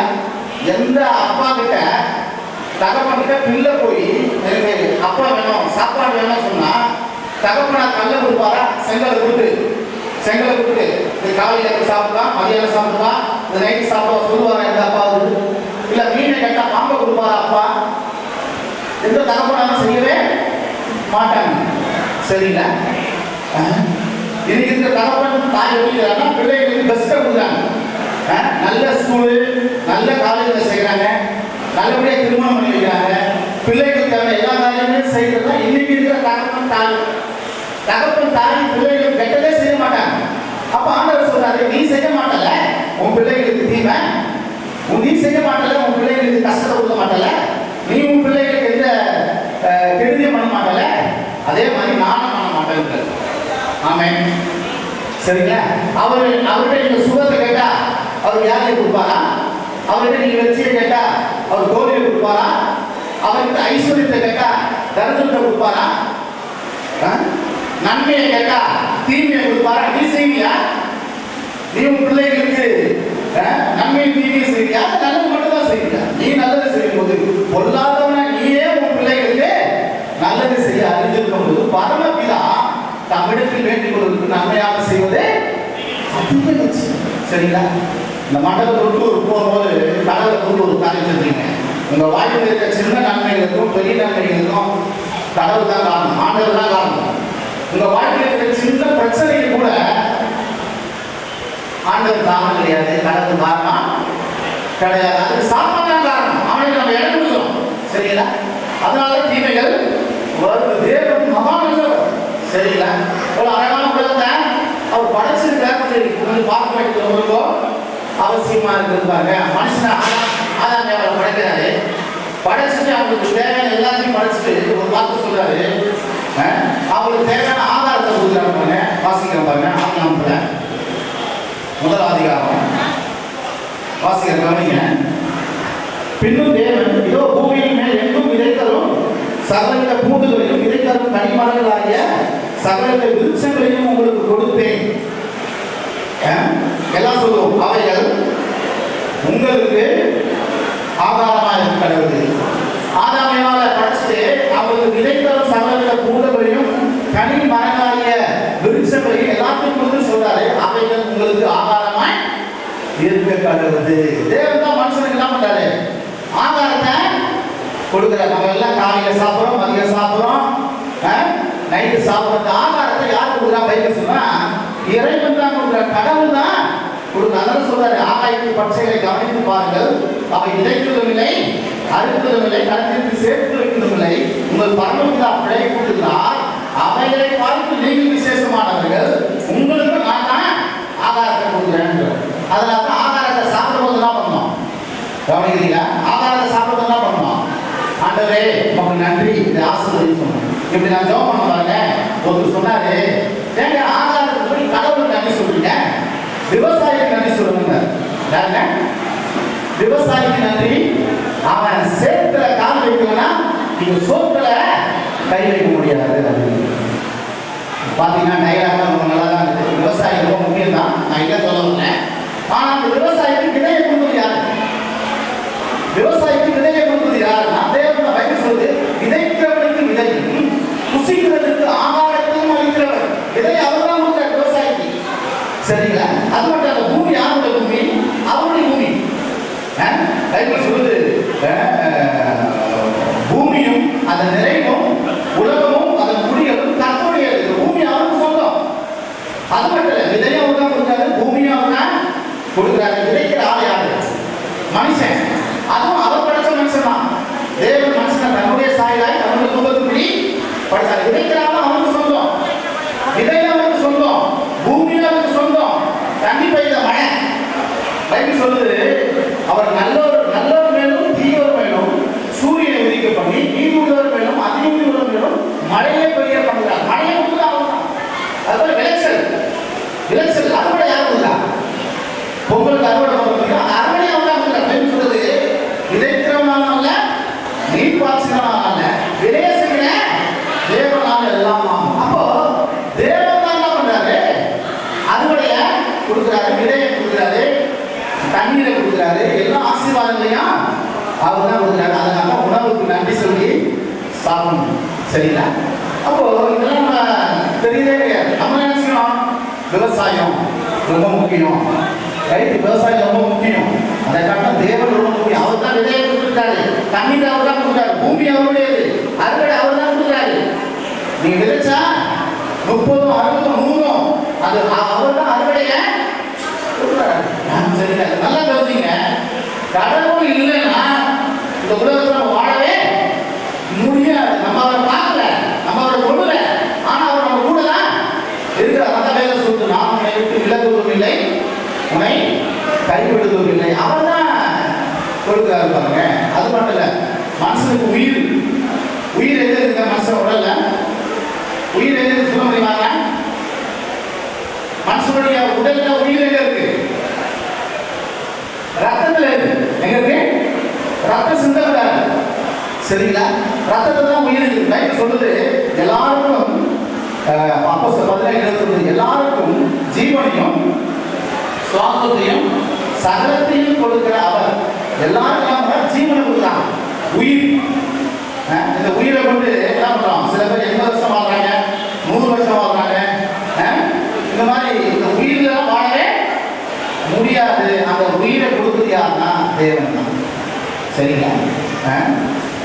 எந்த அப்பா கிட்ட தகப்பன்கிட்ட பிள்ளை போய் எனக்கு அப்பா வேணும், சாப்பாடு வேணும் சொன்னா தகப்பனா கல்லை கொடுப்பாரா? செங்கலை கொடுத்து இந்த காலையில் சாப்பிடலாம், மதியானம் சாப்பிடலாம், இந்த நைட்டு சாப்பிட சொல்லுவாரா எந்த அப்பாவது? இல்ல மீனை கேட்டா பாம்பை கொடுப்பாரா அப்பா? எந்த தகப்பனாலும் செய்யவே மாட்டாங்க. சரிங்களா? இன்னைக்கு இருக்கிற தகப்பன் தாய் எப்படிங்கிறாங்கன்னா பிள்ளைகளுக்கு பெஸ்ட்டை கொடுக்குறாங்க. நல்ல ஸ்கூலு, நல்ல காலேஜில் செய்கிறாங்க, நல்லபடியாக திருமணம் பண்ணி வைக்கிறாங்க, பிள்ளைகளுக்கு தேவை எல்லா காரியங்களும் செய்கிறது தான் இன்னைக்கு இருக்கிற தகப்பன் தாய். தகப்பன் தாய் பிள்ளைகளுக்கு கெட்டதே செய்ய மாட்டாங்க. அப்ப ஆண்டவர் சொல்றாரு, நீ செய்ய மாட்டல உன் பிள்ளைகளுக்கு தீமை, நீ செய்ய மாட்டல உன் பிள்ளைகளுக்கு கஷ்டத்தை கொடுக்க மாட்டல, நீ உன் பிள்ளைகளுக்கு எந்த கெடுதியும் பண்ண மாட்டல, அதே மாதிரி நானும் பண்ண மாட்டேன். ஆமென். சரிங்களா? அவர்கிட்ட நீங்க சுகத்தை கேட்டா அவர் வியாதியை கொடுப்பாரா? அவர்கிட்ட நீங்க வெற்றியை கேட்டா அவர் தோல்வியை கொடுப்பாரா? அவர்கிட்ட ஐஸ்வர்யத்தை கேட்டா தரித்திரத்தை கொடுப்பாரா? நன்மையை கேட்டா தீமையை கொடுப்பாரா? நீ செய்வியா? நீ உன் பிள்ளைகளுக்கு நன்மையை தீமையை செய்வியா? நல்லது மட்டும் தான் செய்வியா? நீ நல்லது செய்யும் போது பொல்லாதவன நீயே உன் பிள்ளைகளுக்கு நல்லது செய்ய அறிந்திருக்கும் போது பரமபிதா தம்மிடத்தில் வேண்டிக் கொள்வதற்கு நன்மையாக செய்வதே அதிக நிச்சயம். சரிங்களா? இந்த மண்டலத்தை விட்டு போகும்போது கடவுளை கொண்டு ஒரு காரியம் செஞ்சீங்க. உங்க வாழ்க்கையில் இருக்க சின்ன நன்மைகளுக்கும் பெரிய நன்மைகளுக்கும் கடவுள் தான் காரணம், ஆண்டவர் தான் காரணம். உங்க வாழ்க்கையில் இருக்கிற சின்ன பிரச்சனைகள் கூட ஆண்டவர் காரணம் கிடையாது, கடவுள் காரணம் கிடையாது. அதுக்கு சாப்பாடு காரணம், அவனுக்கு நம்ம இடம் கொடுக்கிறோம். சரிங்களா? அதனால தீமைகள் வருது. தேவன் மகா நல்லவர். சரிங்களா? ஒரு அழகான உலகத்தை அவர் படைச்சிருக்காரு. கொஞ்சம் பார்க்க வேண்டியது அவசியமா இருக்கிறாங்க. மனுஷனை ஆதாம் ஏவாளை படைக்கிறாரு, படைச்சிட்டு அவங்களுக்கு தேவையான எல்லாத்தையும் படைச்சிட்டு ஒரு வார்த்தை சொல்றாரு, அவங்களுக்கு தேவையான ஆதாரத்தை கொடுக்குறாங்க. வாசிக்கிற பாருங்க, ஆதியாகமத்துல 1 அதிகாரம் வாசிக்கிற கவனிங்க. பின்னும் தேவன் இதோ பூமியின் மேல் எங்கும் விதைத்தரும் சகலவித பூண்டுகளையும் விதைத்தரும் கனிமரங்களாகிய சகலவித விருட்சங்களையும் உங்களுக்கு கொடுத்தேன். எல்லாம் சொல்லுவோம், அவைகள் உங்களுக்கு ஆதாரமாக இருக்கிறது. ஆதாம் ஏவாளை படைச்சிட்டு அவங்களுக்கு விதைத்தரும் சகலவித பூண்டுகளையும் கனி மரங்களாகிய விருட்சங்களையும் எல்லாத்தையும் கொடுத்து சொல்றாரு, அவைகள் உங்களுக்கு ஆதாரமாய் கடவுது. தேவன் தான் மனுஷனுக்கு என்ன பண்றாரு? ஆகாரத்தை கொடுக்குறாரு. நம்ம எல்லாம் காலையில சாப்பிடுறோம், மதியம் சாப்பிடுறோம், நைட்டு சாப்பிடுற ஆகாரத்தை யார் கொடுக்குறா? பைபிள் சொன்னா இறைவன் தான் கொடுக்குறார், கடவுள் தான் கொடுக்குறார். அதனால சொல்றாரு, ஆகாயத்தின் பட்சைகளை கவனித்து பாருங்கள், அவை விதைக்கிறதும் இல்லை, அறுக்கிறதும் இல்லை, கலத்திற்கு சேர்த்து வைக்கிறதும் இல்லை, உங்கள் பரமபிதா பிழை கூட்டுகிறார். அவைகளை பார்த்து நீங்கள் விசேஷமானவர்கள், உங்களுக்கு நான் தான் ஆகாரத்தை கொடுக்குறேன். அதனால தான் ஆகாரத்தை சாப்பிடும்போது என்ன பண்ணணும்? கவனிக்கிறீங்களா? ஆகாரத்தை சாப்பிடும்போது என்ன பண்ணணும்? ஆண்டவரே உங்களுக்கு நன்றி, இந்த ஆசீர்வாதம் சொன்னோம். இப்படி நான் ஜெபம் பண்ண பாருங்க. ஒருத்தர் சொன்னாரு, ஏங்க ஆகாரத்துக்கு போய் கடவுளுக்கு நன்றி சொல்றீங்க, விவசாயிக்கு நன்றி சொல்லுங்க. விவசாயிக்கு நன்றி, அவன் சேத்துல கால் வைக்கலன்னா நீங்க சோத்துல கை வைக்க முடியாது. பாத்தீங்கன்னா டைலாக் ரொம்ப நல்லா தான் இருக்கு. விவசாயி ரொம்ப முக்கியம் தான், நான் இல்லை சொல்ல வரேன். ஆனா அந்த விவசாயிக்கு விதையை கொடுத்தது யாரு? விவசாயிக்கு விதையை கொடுத்தது யாருன்னா தேவன். பைபிள் சொல்லுது, விதைக்கிறவனுக்கு விதையும் புசிக்கிறதுக்கு ஆகாரத்தையும் அளிக்கிறவர். விதை அவர் தான் கொடுத்தார் விவசாயிக்கு. சரிங்களா? அது மட்டும் அந்த பூமி யாருடைய பூமி? அவருடைய பூமி. பைபிள் சொல்லுது, பூமியும் அதன் நிறைவும் உலகமும் அதன் குடிகளும் கர்த்தருடையது. பூமி அவருக்கு சொந்தம். அது மட்டும் இல்லை, விதையும் அவர் தான் கொடுத்தாரு, பூமியும் அவர் தான் கொடுத்தாரு. விதைக்கிற ஆள் யாரு? மனுஷன். அதுவும் அவர் படைச்ச மனுஷன் தான். தேவன் மனுஷனை தன்னுடைய சாயலாய் தன்னுடைய ரூபத்துப்படி படைத்தார். விதைக்கிறாலும் அவருக்கு சொந்தம், விதையும் அவருக்கு சொந்தம், பூமியும் அவருக்கு சொந்தம். தண்ணி பெய்த மழை பைபிள் சொல்லுது, அவர் நல்லோர் மேலும் தீயோர் மேலும் சூரியனை உதிக்க பண்ணி நீதி உள்ளவர் மேலும் அதிநீதி உள்ளவர் மேலும் மழையை பெய்ய பண்ணுறார். மழையை கொடுத்தா அவர் தான். அதுபோல விளைச்சல் அறுவடை யாரும் இல்லை. பொங்கலுக்கு அறுவடை பண்ணுறீங்க, அறுவடை அவர் தான் கொடுக்குறார். பைபிள் சொல்லுது, விதைக்கிறவனால அல்ல, நீர் பாய்ச்சினால அல்ல, விளைய செய்கிற தேவனால எல்லாம். அப்போ தேவன் தான் என்ன பண்றாரு? அறுவடைய கொடுக்குறாரு, விதையை கொடுக்குறாரு, தண்ணீரை கொடுக்குறாரு, எல்லா ஆசீர்வாதங்களையும் அவர் தான் கொடுக்குறாரு. அதனால உணவுக்கு நன்றி சொல்லி சாப்பிடணும். சரிங்களா? அப்போ இதெல்லாம் நம்ம தெரியவே கிடையாது. நம்ம நினைச்சுக்கணும் விவசாயம் ரொம்ப முக்கியம், ரைட்டு, விவசாயம் ரொம்ப முக்கியம். அதை காட்டினா தேவன் ரொம்ப முக்கியம். அவர் தான் விதையை கொடுத்துருக்காரு, தண்ணீரை அவர் தான் கொடுக்குறாரு, பூமி அவருடையது, அறுவடை அவர் தான் கொடுக்குறாரு. நீங்க விதைச்சா 30, 60, 100 அது அவர் தான் அறுவடைய கொடுக்குறாரு. சரிங்க, நல்லா தெரிஞ்சுங்க. கடவுள் இல்லைன்னா இந்த உலகத்தில் நம்ம வாழவே முடியாது. நம்ம அவரை பார்க்கல, நம்ம அவரை கொள்ளல, ஆனா அவர் நம்ம கூட தான் இருக்கிறார். அந்த வேலை சொல்லுது, நான் உன்னை விட்டு விலகுவதும் இல்லை, உன்னை கைவிடுவதும் இல்லை. அவர் தான் கொடுக்குறாரு பாருங்க. அது மட்டும் இல்லை, மனுஷனுக்கு உயிர் எங்க இருக்கு? மனுஷன் உடல்ல உயிர் எங்க இருக்கு சொல்ல முடியுமாங்க? மனுஷனுடைய உடல்ல உயிர் எங்க இருக்கு? ரத்தத்துல இருக்கு. எங்க இருக்கு? ரத்த சிந்தக்கூடாது. சரிங்களா? ரத்தத்துல தான் உயிர் இருக்கு. பைபிள் சொல்லுது, எல்லாருக்கும் அப்போஸ்தலர் 17 சொல்லுது, எல்லாருக்கும் ஜீவனையும் சுவாசத்தையும் சகலத்தையும் கொடுக்கிற அவர் எல்லாருக்கும் ஜீவனை கொடுக்குறாங்க, உயிர். இந்த உயிரை கொண்டு என்ன பண்றோம்? சில பேர் 80 வருஷம் வாழ்றாங்க, 100 வருஷம் வாழ்றாங்க. இந்த மாதிரி இந்த உயிரில வாழவே முடியாது. அந்த உயிரை கொடுக்குறது யாருன்னா தேவன் தான். சரிங்களா?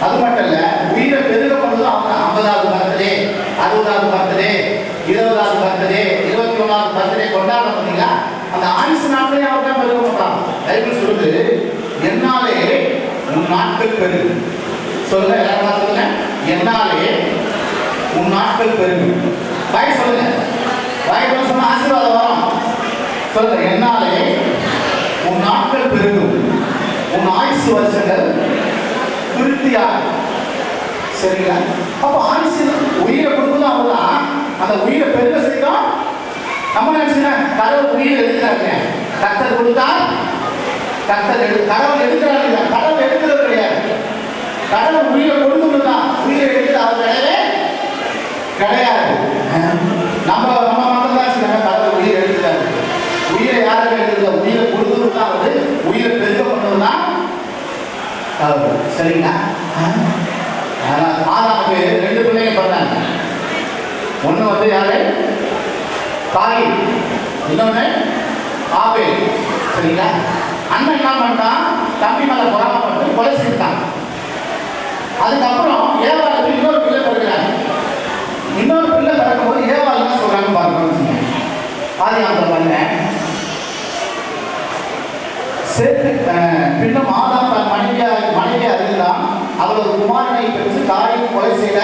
அது மட்டும் இல்ல, உயிரை பெருக பண்ணது அவங்க 50வது பர்த்டே, 60வது பர்த்டே, 20வது பர்த்டே, 21வது பர்த்டே கொண்டாட பண்ணீங்களா? அந்த ஆயுசு நாட்களே அவங்க தான் பெருக பண்றாங்க. பைபிள் சொல்லுது, என்னாலே உன் நாட்கள் பெருகு. சொல்லுங்க, எல்லாரும் சொல்லுங்க, என்னாலே உன் நாட்கள் பெருகு. வாய் சொல்லுங்க, வாய் சொன்னா ஆசீர்வாதம் வரும். சொல்லுங்க, என்னாலே உன் நாட்கள் பெருகும், உன் ஆயுசு வருஷங்கள் திருப்தியாக. சரிங்களா? அப்போ ஆயுசு உயிரை கொடுக்கணும். அவங்களாம் அந்த உயிரை பெருக செய்யணும். நம்ம நினைச்சுக்கிறேன் கடவுள் உயிரை எடுக்கிறாங்க, கர்த்தர் கொடுத்தால் கடவுள் எடுக்கிறாங்க. கடவுள் எடுக்கிறது கிடையாது, கடவுள் உயிரை கொடுத்து தான். உயிரை எடுக்கிறது அவர் கிடையாது. நம்ம மட்டும் தான் கடவுள் உயிரை எடுக்கிறாரு. உயிரை யாருக்கு எடுக்கிறது? உயிரை கொடுத்து தான். வந்து உயிரை பெருக பண்ணது தான் அவர். சரிங்களா? ஆதாமுக்கு 2 பிள்ளைங்க பிறந்தாங்க. ஒண்ணு வந்து யாரு? காயின், இன்னொன்னு ஆபேல். சரிங்களா? அண்ணன் என்ன பண்ணிட்டான், தம்பி மேல பொறாமப்பட்டு கொலை செஞ்சுட்டான். அதுக்கப்புறம் ஏவாளுக்கு இன்னொரு பிள்ளை பிறகுறாங்க. இன்னொரு பிள்ளை பிறக்கும்போது ஏவாள் என்ன சொல்றாங்க பாருங்க. ஆதியாகமத்துல பாருங்க, பின்னும் ஆதாம் தன் மனைவியை அறிந்தான். அவள் ஒரு குமாரனை பெற்று காயின் கொலை செய்த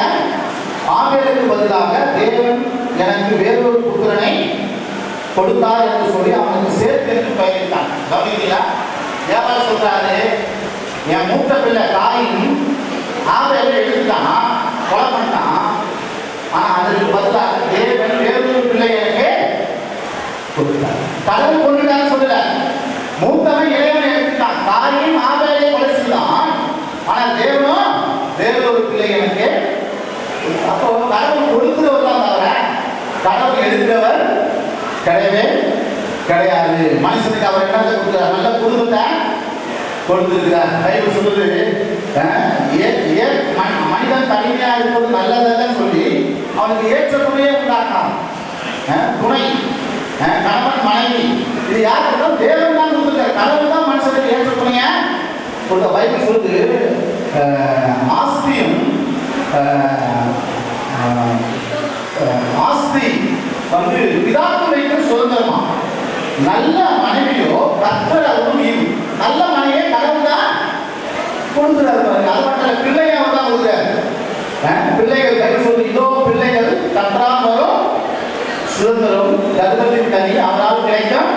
ஆபேலுக்கு பதிலாக தேவன் எனக்கு வேறொரு புத்திரனை கொடுத்தார் என்று சொல்லி அவனுக்கு சேர்த்து என்று பெயரிட்டான். கவனிங்களா, ஏவாள் சொல்றாரு, என் மூத்த பிள்ளை காயின் ஆபேலை எடுத்துட்டான், கொலை பண்ணிட்டான். ஆனா அதற்கு பதிலாக தேவன் வேறொரு பிள்ளை எனக்கு கொடுத்தார். கடவுள் கொண்டுட்டான்னு சொல்லல, மூத்தவன் இளையவனை எடுத்துட்டான். காயின் ஆபேலை கொலை செய்தான், ஆனா தேவனும் வேறொரு பிள்ளை எனக்கு. அப்போ கடவுள் கொடுக்கிறவர் தான் தவிர கடவுள் எடுக்கிறவர் கிடையவே கிடையாது. மனுஷனுக்கு அவர் என்ன கொடுக்கிறார், நல்ல குடும்பத்தை கொடுத்திருக்கிறார். பைபிள் சொல்லுது, மனிதன் தனிமையா இருப்பது நல்லதல்ல சொல்லி அவனுக்கு ஏற்ற துணையை உண்டாக்கான். துணை, கணவன் மனைவி, இது யாருக்கு தேவன் தான் கொடுத்துருக்காரு. கடவுள் தான் மனுஷனுக்கு ஏற்ற துணைய கொடுத்த. பைபிள் சொல்லுது, ஆஸ்தி வந்து பிதாக்களுக்கு சுதந்திரமா. நல்ல மனைவியோ கர்த்தர் அவரும் ஈவு. நல்ல மனைவியை கடவுள் தான் கொடுக்கிறாரு. அது மட்டும் பிள்ளையை அவர் தான் கொடுக்கிறாரு. பிள்ளைகள் கை சொல்லி, இதோ பிள்ளைகள் கர்த்தரால் வரும் சுதந்திரம், கர்த்தத்தின் கனி அவரால் கிடைக்கும்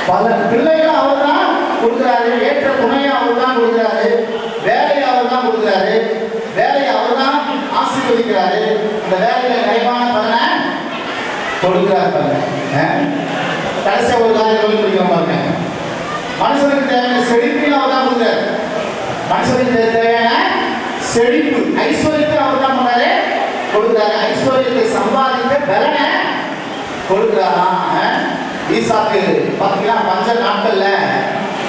பல. பிள்ளைகள் அவர் தான் கொடுக்கிறாரு, ஏற்ற துணையை அவர் தான் கொடுக்கிறாரு, வேலையை அவர் தான் கொடுக்கிறாரு, வேலையை அவர் தான் ஆசீர்வதிக்கிறாரு. அந்த வேலையில நிறைவான பலனை கொடுக்கிறார். கடைசியா ஒரு காரியம் சொல்லி முடிக்கிறோம் பாருங்க. மனுஷனுக்கு தேவையான செழிப்பையும் அவர் தான் கொடுக்கிறார். மனுஷனுக்கு தேவையான செழிப்பு, ஐஸ்வர்யத்தை அவர் தான் பண்ணாரு கொடுக்கிறாரு. ஐஸ்வர்யத்தை சம்பாதிக்க பலனை கொடுக்கிறாராம். ஈசாக்கு பார்த்தீங்கன்னா பஞ்ச நாட்கள்ல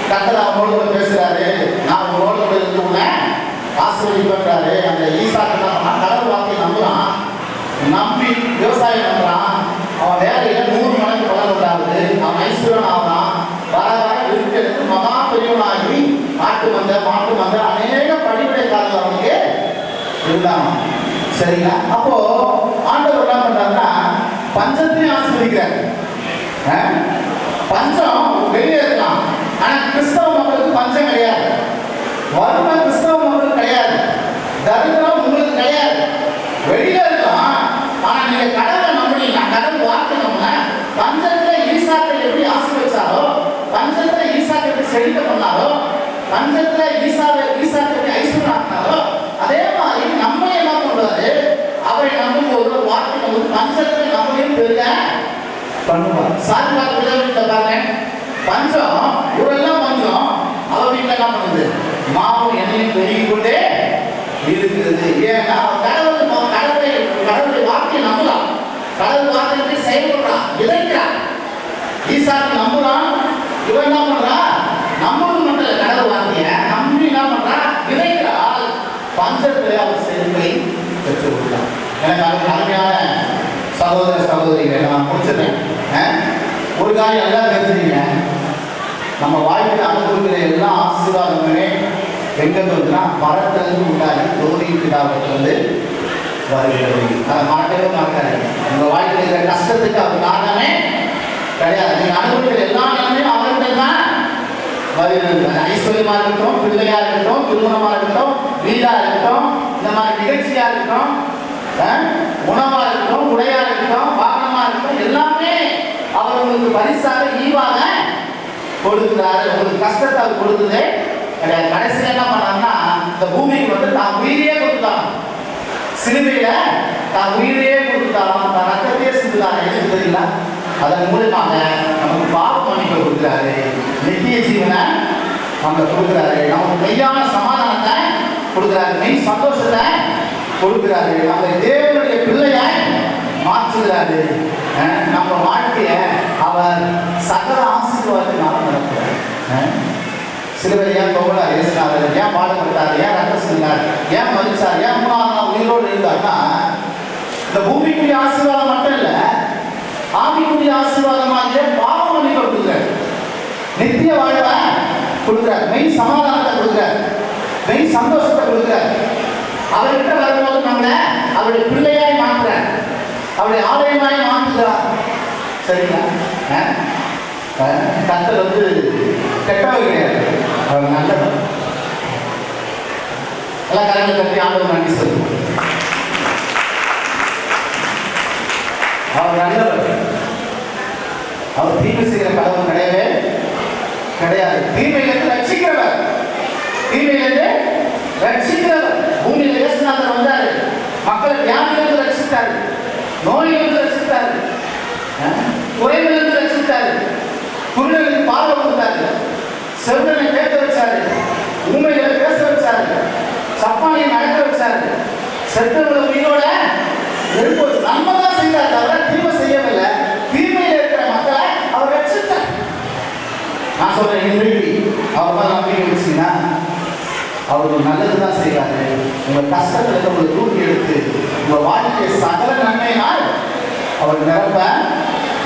கர்த்தர் அவங்களோட பேசுறாரு, நான் உங்களோட இருந்து ஆசீர்வதிப்பேன்றாரு. அந்த ஈசாக்கு தான் கடவுள் வார்த்தையை நம்புறான், நம்பி விவசாயம் பண்றான். அவன் வேலையில 100 மடங்கு பலன் உண்டாகுது. அவன் ஐஸ்வர்யன் ஆகிறான். வர வர இருக்கிறது மகா பெரியவனாகி மாட்டு வந்த அநேக படிப்படைக்காரர்கள் அவனுக்கு இருந்தாங்க. சரிங்களா? அப்போ ஆண்டவர் என்ன பண்றாருன்னா பஞ்சத்தையும் ஆசீர்வதிக்கிறார். பஞ்சம் வெளியே இருக்கலாம், ஆனா கிறிஸ்தவ மக்களுக்கு பஞ்சம் கிடையாது. வறுமை கிறிஸ்தவ மக்களுக்கு கிடையாது. தரித்திரம் உங்களுக்கு கிடையாது. வெளியே இருக்கலாம், ஆனா நீங்க கடவுளை நம்பினீங்கன்னா, கடவுள் வார்த்தை நம்பினா, பஞ்சத்துல ஈசாக்கை எப்படி ஆசீர்வதிச்சாரோ, பஞ்சத்துல ஈசாக்கை எப்படி செழிக்க பண்ணாரோ, பஞ்சத்துல ஈசாக்கை ஐஸ்வர்யம் ஆக்கினாரோ, அதே மாதிரி நம்ம என்ன பண்றாரு, அவரை நம்பும் போது வார்த்தை நம்புது, பஞ்சத்துல நம்மளையும் பெருக பண்ணுவார். சாதி பார்த்து பாருங்க, பஞ்சம் ஊரெல்லாம் பஞ்சம், அவர் வீட்டில் என்ன பண்ணுது, மாவு எண்ணெயும் பெருகி கொண்டே இருக்கிறது. ஏன்னா கடவுளை வார்த்தையை நம்பலாம், கடவுள் வார்த்தை செயல்படுறான், விதைக்கிறான். ஈசாக்கு நம்புறான், இவன் என்ன பண்றா, நம்பணும் மட்டும் கடவுள் வார்த்தையை நம்பி என்ன பண்றா, விதைக்கிறாள். பஞ்சத்தை அவர் செல்வை பெற்று கொடுக்கலாம். எனக்கு அருமையான சகோதர சகோதரிகளை நான் முடிச்சிட்டேன். ஒரு காரியம் எல்லாம் தெரிஞ்சுங்க, நம்ம வாழ்க்கையில் அனுபவிக்கிற எல்லா ஆசீர்வாதங்களுமே எங்க வந்துன்னா பரத்திலிருந்து உண்டாகி ஜோதியிலிருந்து வருகிறது. அதை மாட்டவே மாட்டாரு. உங்க வாழ்க்கையில் இருக்கிற கஷ்டத்துக்கு அவர் காரணமே கிடையாது. நீங்க அனுபவிக்கிற எல்லா நிலைமையும் அவர்கிட்ட தான் வருகிறது. ஐஸ்வர்யமா இருக்கட்டும், பிள்ளையா இருக்கட்டும், திருமணமா இருக்கட்டும், வீடா இருக்கட்டும், இந்த மாதிரி நிகழ்ச்சியா இருக்கட்டும், உணவா இருக்கட்டும், உடையா இருக்கட்டும், வாகனமா இருக்கட்டும், எல்லாமே அவர் உங்களுக்கு பரிசாக ஈவாக கொடுக்கிறாரு. உங்களுக்கு கஷ்டத்தை அவர் கொடுத்ததே கிடையாது. கடைசியில் என்ன பண்ணாங்கன்னா, இந்த பூமிக்கு வந்து தான் உயிரையே கொடுத்தாங்க. சிலுவையில தான் உயிரையே கொடுத்தாலும், தான் ரத்தத்தையே சிந்துதாங்க. எதுக்கு தெரியல? அதன் மூலமாக நமக்கு பாவ மன்னிப்பை கொடுக்கிறாரு, நித்திய ஜீவனை நமக்கு கொடுக்கிறாரு, நமக்கு மெய்யான சமாதானத்தை கொடுக்கிறாரு, மெய் சந்தோஷத்தை கொடுக்கிறாரு, நம்ம தேவனுடைய பிள்ளையாய் மாற்றுகிறாரு. நம்ம வாழ்க்கைய அவர் சகல ஆசீர்வாதத்தினால நடக்கிறார். சிலுவையில் ஏன் தொகுலார் ஏசினார், ஏன் பாடுபட்டார், ஏன் ரத்தம் சிந்தார், ஏன் மதிச்சார், ஏன் 3ஆம் நாள் உயிரோடு இருந்தார்னா, இந்த பூமிக்குரிய ஆசீர்வாதம் மட்டும் இல்ல, ஆவிக்குரிய ஆசீர்வாதமாகிய பாவ மன்னிப்பு கொடுக்கிறார், நித்திய வாழ்வை கொடுக்கிறார், மெய் சமாதானத்தை கொடுக்கிறார், மெய் சந்தோஷத்தை கொடுக்கிறார். அவர்கிட்ட வரும்போது நம்மளை அவருடைய பிள்ளையாய் மாற்றுறார், அவருடைய ஆலயமாய் மாற்றுகிறார். சரிங்களா? கர்த்தர் வந்து கெட்டவர் கிடையாது, அவர் நல்லவர். எல்லா கரங்களை பற்றி ஆண்டவர் நன்றி சொல்லுவோம். அவர் நல்லவர், அவர் தீமை செய்கிற கடவுள் கிடையவே கிடையாது. தீமையிலிருந்து ரட்சிக்கிறவர், தீமையிலிருந்து ரட்சிக்கிறவர். பூமியில் இயேசுநாதர் வந்தாரு, மக்களை வியாதியிலிருந்து ரட்சித்தாரு, நோயிலிருந்து ரட்சித்தாரு, குறைவிலிருந்து ரட்சித்தாரு, குருடனுக்கு பார்வை கொடுத்தாரு, செவிடனை கேட்க வச்சாரு, ஊமைகளை பேச வச்சாரு, சப்பானியை நடக்க வச்சாரு, செத்தவங்களை உயிரோட எழுப்ப நன்மை தான் செய்தார், தவிர தீமை செய்யவில்லை. தீமையில் இருக்கிற மக்களை அவர் ரட்சித்தார். நான் சொல்றேன், இன்றைக்கு அவர் தான் நம்பிக்கை வச்சுன்னா அவர் நல்லது தான் செய்வாரு. உங்க கஷ்டத்துல உங்களை தூக்கி எடுத்து உங்க வாழ்க்கை சகல நன்மையினால் அவர் நிரப்ப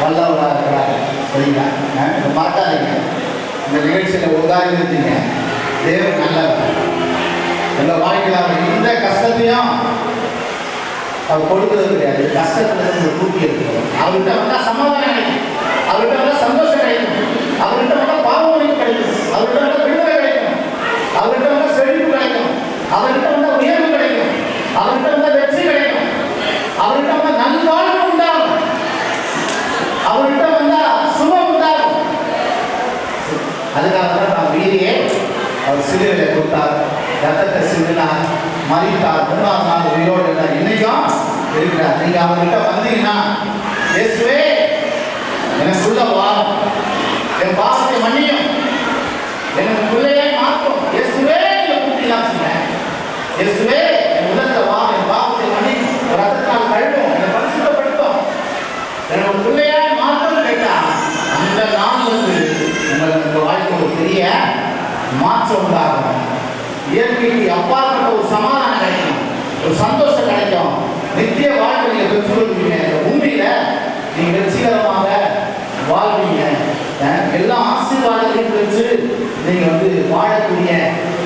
வல்லவராக இருக்கிறார். சரிங்களா? மறக்காதீங்க, இந்த நிகழ்ச்சியில உட்கார்ந்து இருந்தீங்க. தேவன் நல்லவர். எங்க வாழ்க்கையில் அவர் இந்த கஷ்டத்தையும் அவர் கொடுக்கிறது கிடையாது. கஷ்டத்துல இருந்து தூக்கி எடுக்கிறோம். அவர்கிட்ட வந்தா சமாதானம் கிடைக்கும், அவர்கிட்ட வந்தா சந்தோஷம் கிடைக்கும், அவர்கிட்ட வந்தா பாவம் கிடைக்கும், அவர்கிட்ட வந்தா விடுதலை கிடைக்கும், அவர்கிட்ட வந்தா செழிப்பு கிடைக்கும், அவர்கிட்ட வந்தா உயர்வு கிடைக்கும், அவர்கிட்ட வந்தா வெற்றி கிடைக்கும், அவர்கிட்ட வந்தா நல்வாழ்வு உண்டாகும், அவர்கிட்ட வந்தா சுகம் உண்டாகும். அதுக்காக தான் நான் வீதியே அவர் சிலுவையில கொடுத்தார், ரத்தத்தை சிந்தினார், மறித்தார், 3ஆம் நாள் உயிரோடு இருந்தார், இன்னைக்கும் இருக்கிறார். நீங்க அவர்கிட்ட வந்தீங்கன்னா, இயேசுவே எனக்குள்ள வாழும், என் பாவத்தை மன்னியும், எனக்கு பிள்ளையை மாற்றும், இயேசுவே நீங்க கூட்டிலாம் சொன்னேன், இயேசுவே என் உள்ளத்துல வா, என் பாவத்தை மன்னியும், ரத்தத்தால் கழுவும், என்னை பரிசுத்தப்படுத்தும், எனக்கு பிள்ளையாய் மாற்றம் கேட்டா அந்த நாள் வந்து உங்களுக்கு வாழ்க்கை ஒரு பெரிய மாற்றம் உண்டாகும். இயற்கைக்கு அப்பாற்பட்ட ஒரு சமாதானம் கிடைக்கும், ஒரு சந்தோஷம் கிடைக்கும், நித்திய வாழ்க்கை நீங்க பெற்றுக்கொள்வீங்க. இந்த பூமியில நீங்க வெற்றிகரமாக வாழ்வீங்க. எல்லா ஆசீர்வாதங்களையும் பெற்று நீங்க வந்து வாழக்கூடிய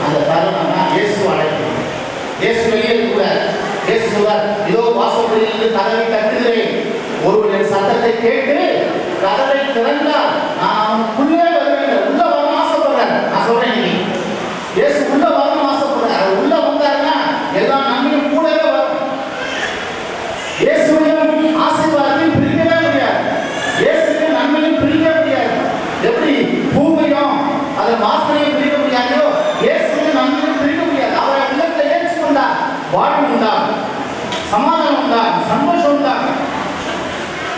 அந்த தருணம் தான் இயேசு அழைக்கும். இயேசு வெளியே கூட இயேசு சொல்றார், இதோ வாசப்படியிலிருந்து கதவை தட்டுகிறேன், ஒருவரின் சத்தத்தை கேட்டு கதவை திறந்தால் நான் அவனுக்குள்ளே வருவேன். உள்ள வரணும் ஆசைப்படுறாரு. நான் சொல்றேன், இயேசு உள்ள வரணும் ஆசைப்படுறாரு. உள்ள வந்தாருன்னா எல்லா நன்மையும் கூடவே வரும். இயேசுவையும் ஆசீர்வாதத்தையும் பிரிக்கவே முடியாது, இயேசுவையும் நன்மையும் பிரிக்க முடியாது. எப்படி பூமியும் அதன் வாசனையும் பிரிக்க முடியாதோ, இயேசுவையும் நன்மையும் பிரிக்க முடியாது. அவரை உள்ளத்தில் ஏற்றுக்கொண்டார், வாழ்வு உண்டாகும், சமாதானம் உண்டாகும், சந்தோஷம் உண்டாகும்.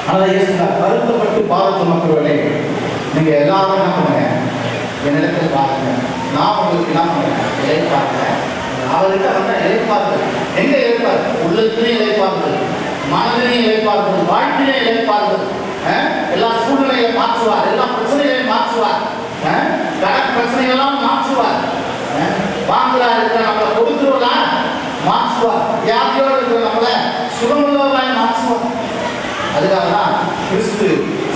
ஆனால் இயேசு வருத்தப்பட்டு பாவத்தை மக்களே, நீங்க எல்லாரும் என்ன பண்ணுங்க, என்னிடத்தில் பாருங்க, நான் உங்களுக்கு என்ன பண்ணுறேன், இழைப்பார்கள். அவர்கிட்ட வந்த இழைப்பார்கள் எங்க இழைப்பார்? உள்ளத்திலையும் இழைப்பார்கள், மனதிலையும் இழைப்பார்கள், வாழ்க்கையிலையும் இழைப்பார்கள். எல்லா சூழ்நிலையை மாற்றுவார், எல்லா பிரச்சனைகளையும் மாற்றுவார், கடன் பிரச்சனைகள்லாம் மாற்றுவார். வாங்குறா இருக்கிற நம்மளை கொடுத்துருவா மாற்றுவார், வியாதியோடு இருக்கிற நம்மளை சுகமுள்ளவர்களாய் மாற்றுவார். அதுக்காக தான் கிறிஸ்து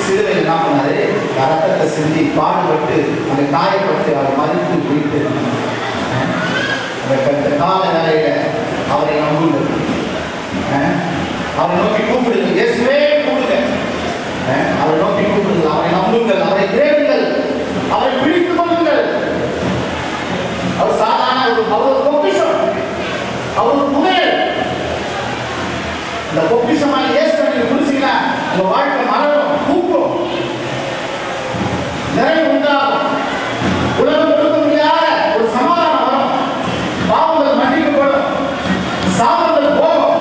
சிலுவையில் என்ன பண்ணாரு, ரத்தத்தை சிந்தி பாடுபட்டு அந்த காயப்பட்டு அவர் மறித்து குடித்து அந்த கால வேலையில அவரை நம்புங்கள், அவரை நோக்கி கூப்பிடுங்க, இயேசுவே கூப்பிடுங்க, அவரை நோக்கி கூப்பிடுங்கள், அவரை நம்புங்கள், அவரை தேடுங்கள், அவரை பிடித்துக் கொள்ளுங்கள். அவர் சாதாரண அவர் பொக்கிஷம், அவர் புதையல். இந்த பொக்கிஷமான இயேசுவை நீங்க புரிஞ்சீங்கன்னா உங்க வாழ்க்கை மலரும், பூக்கும், நிறைவு உண்டாகும், உலகம் கொடுக்க முடியாத ஒரு சமாதானம் வரும், பாவங்கள் மன்னிக்கப்படும், சாபங்கள் போகும்,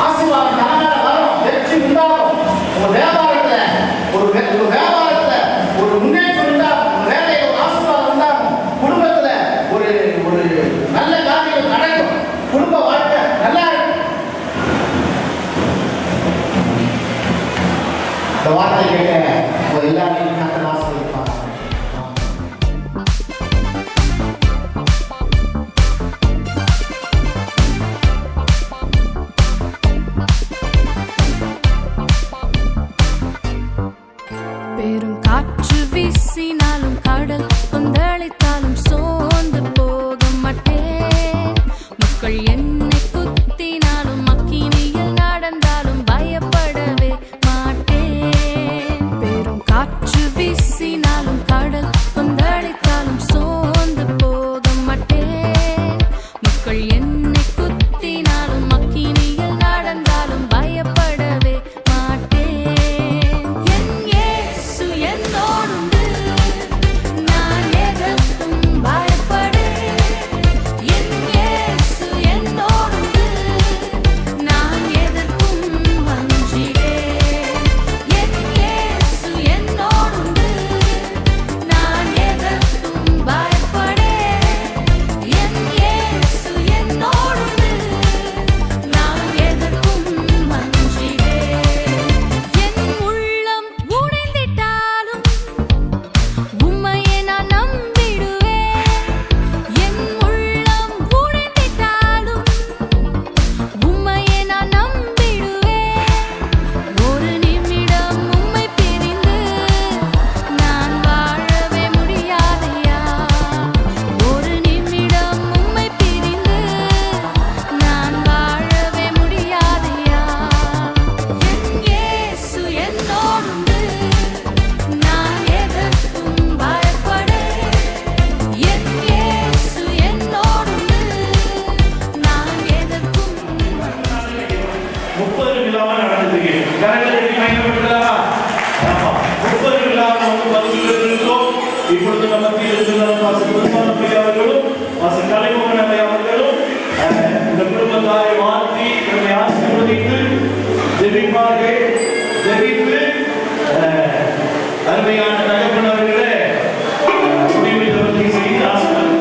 ஆசீர்வாதம் தனக்காக வரும், வெற்றி உண்டாகும். உங்க வியாபாரத்துல ஒரு முன்னேற்றம் உண்டாகும், உங்க வேலையில ஒரு ஆசீர்வாதம் உண்டாகும், குடும்பத்துல ஒரு நல்ல காரியங்கள் நடக்கும், குடும்ப வாழ்க்கை நல்லா இருக்கும். இந்த வார்த்தை கேட்க உங்க எல்லாரையும் கர்த்தர் ஆசீர்வதிப்பார். பெரும் காற்று வீசினாலும் கடல் கொந்தளித்தாலும் இல்லாம நடந்துட்டு கரங்களை பயன்படுத்தலாமா? ஆமா, 30 இல்லாம வந்து பதில் இருந்தோம். இப்பொழுது நமக்கு அவர்களும் கலைமோகன் அவர்களும் இந்த குடும்பத்தாரை மாற்றி நம்மை ஆசீர்வதித்து ஜெபிப்பார்கள். ஜெபித்து அருமையான தகப்பன் அவர்களே முடிவு ஜெபத்தை செய்து ஆசீர்வதித்தார்.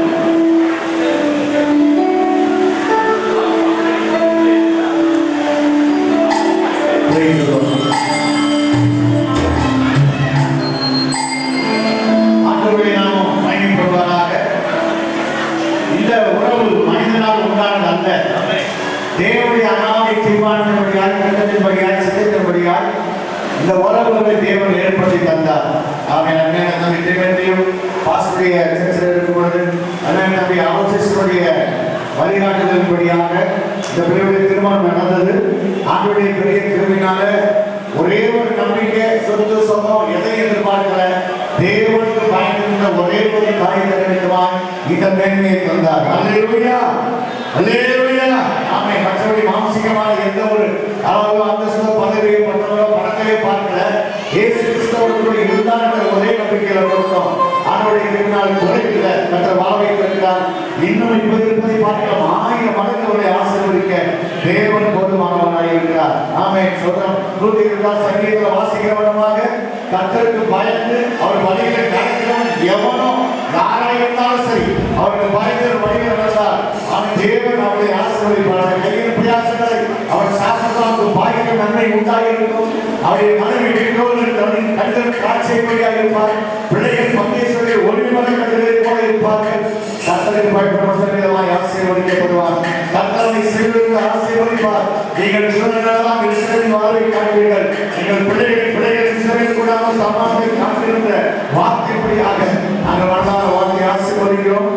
ஆண்டவருடைய நாமம் மகிமைப்படுவதாக. இந்த உறவு மனிதனால் உண்டானது அல்ல, தேவனுடைய அனாதை தீர்மானத்தின்படியால், திட்டத்தின்படியால், சித்தத்தின்படியால் இந்த உறவுகளை தேவன் ஏற்படுத்தி தந்தார். அவன் அண்ணன் தம்பி தேவனையும் பாஸ்டருடைய சர்ச்சில் இருக்கும் பொழுது அண்ணன் தம்பி ஆலோசிசருடைய வழிகாட்டுதலின்படியாக இந்த பிரிவுடைய திருமணம் நடந்தது. ஆண்டவருடைய பெரிய கிருபையினால ஒரே ஒரு நம்பிக்கை, சொத்து சொந்தம் எதை எதிர்பார்க்கல, தேவனுக்கு பயந்திருந்த ஒரே ஒரு காரியத்தை நிமித்தமாய் இந்த மேன்மையை தந்தார். அல்லேலூயா, அல்லேலூயா. ஆமே. மற்றபடி மாம்சிகமான எந்த ஒரு அளவு அந்தஸ்தோ பதவியோ பட்டமோ பணத்தையோ பார்க்கல, இயேசு கிறிஸ்துவோடு இருந்தார் என்ற ஒரே நம்பிக்கையில கொடுத்தோம். ஆண்டவருடைய திருநாள் குறைக்கல, மற்ற வாழ்வை கொடுக்கிறார். இன்னும் இப்போது இருப்பதை பார்க்கலாம், 1000 மடங்கு அவரை ஆசீர்வதிக்க தேவன் போதுமானவராக இருக்கிறார். ஆமே. சொல்றோம். 102 சங்கீதத்தில் வாசிக்கிறவனமாக கர்த்தருக்கு பயந்து அவர் வழிகளை நடக்கிறவன் எவனோ யாராக இருந்தாலும் சரி, அவருக்கு பயந்து வழிகளை நடந்தார் அவன் தேவன் அவரை ஆசீர்வதிப்பார். கையில் பிரயாசங்களை அவர் சாஸ்திரத்தாக்கு பாய்க்க நன்மை உண்டாயிருக்கும். அவருடைய மனைவி வீட்டோடு கண்கள் காட்சியபடியாக இருப்பார். பிள்ளைகள் பங்கேஸ்வரை ஒளிமலை கண்களை போல இருப்பார்கள். கர்த்தருக்கு பயன்படுத்தமாய் ஆசீர்வதிக்கப்படுவார். கர்த்தரை செல்வதற்கு ஆசீர்வதிப்பார். நீங்கள் சூழ்நிலாம் இஸ்ரவேலின் வாழ்வை காண்பீர்கள். நீங்கள் பிள்ளைகள் இஸ்ரவேல் கூடாமல் சமாதானத்தை காண்கின்ற வார்த்தைப்படியாக நாங்கள் வளர்ந்தான வார்த்தை ஆசீர்வதிக்கிறோம்.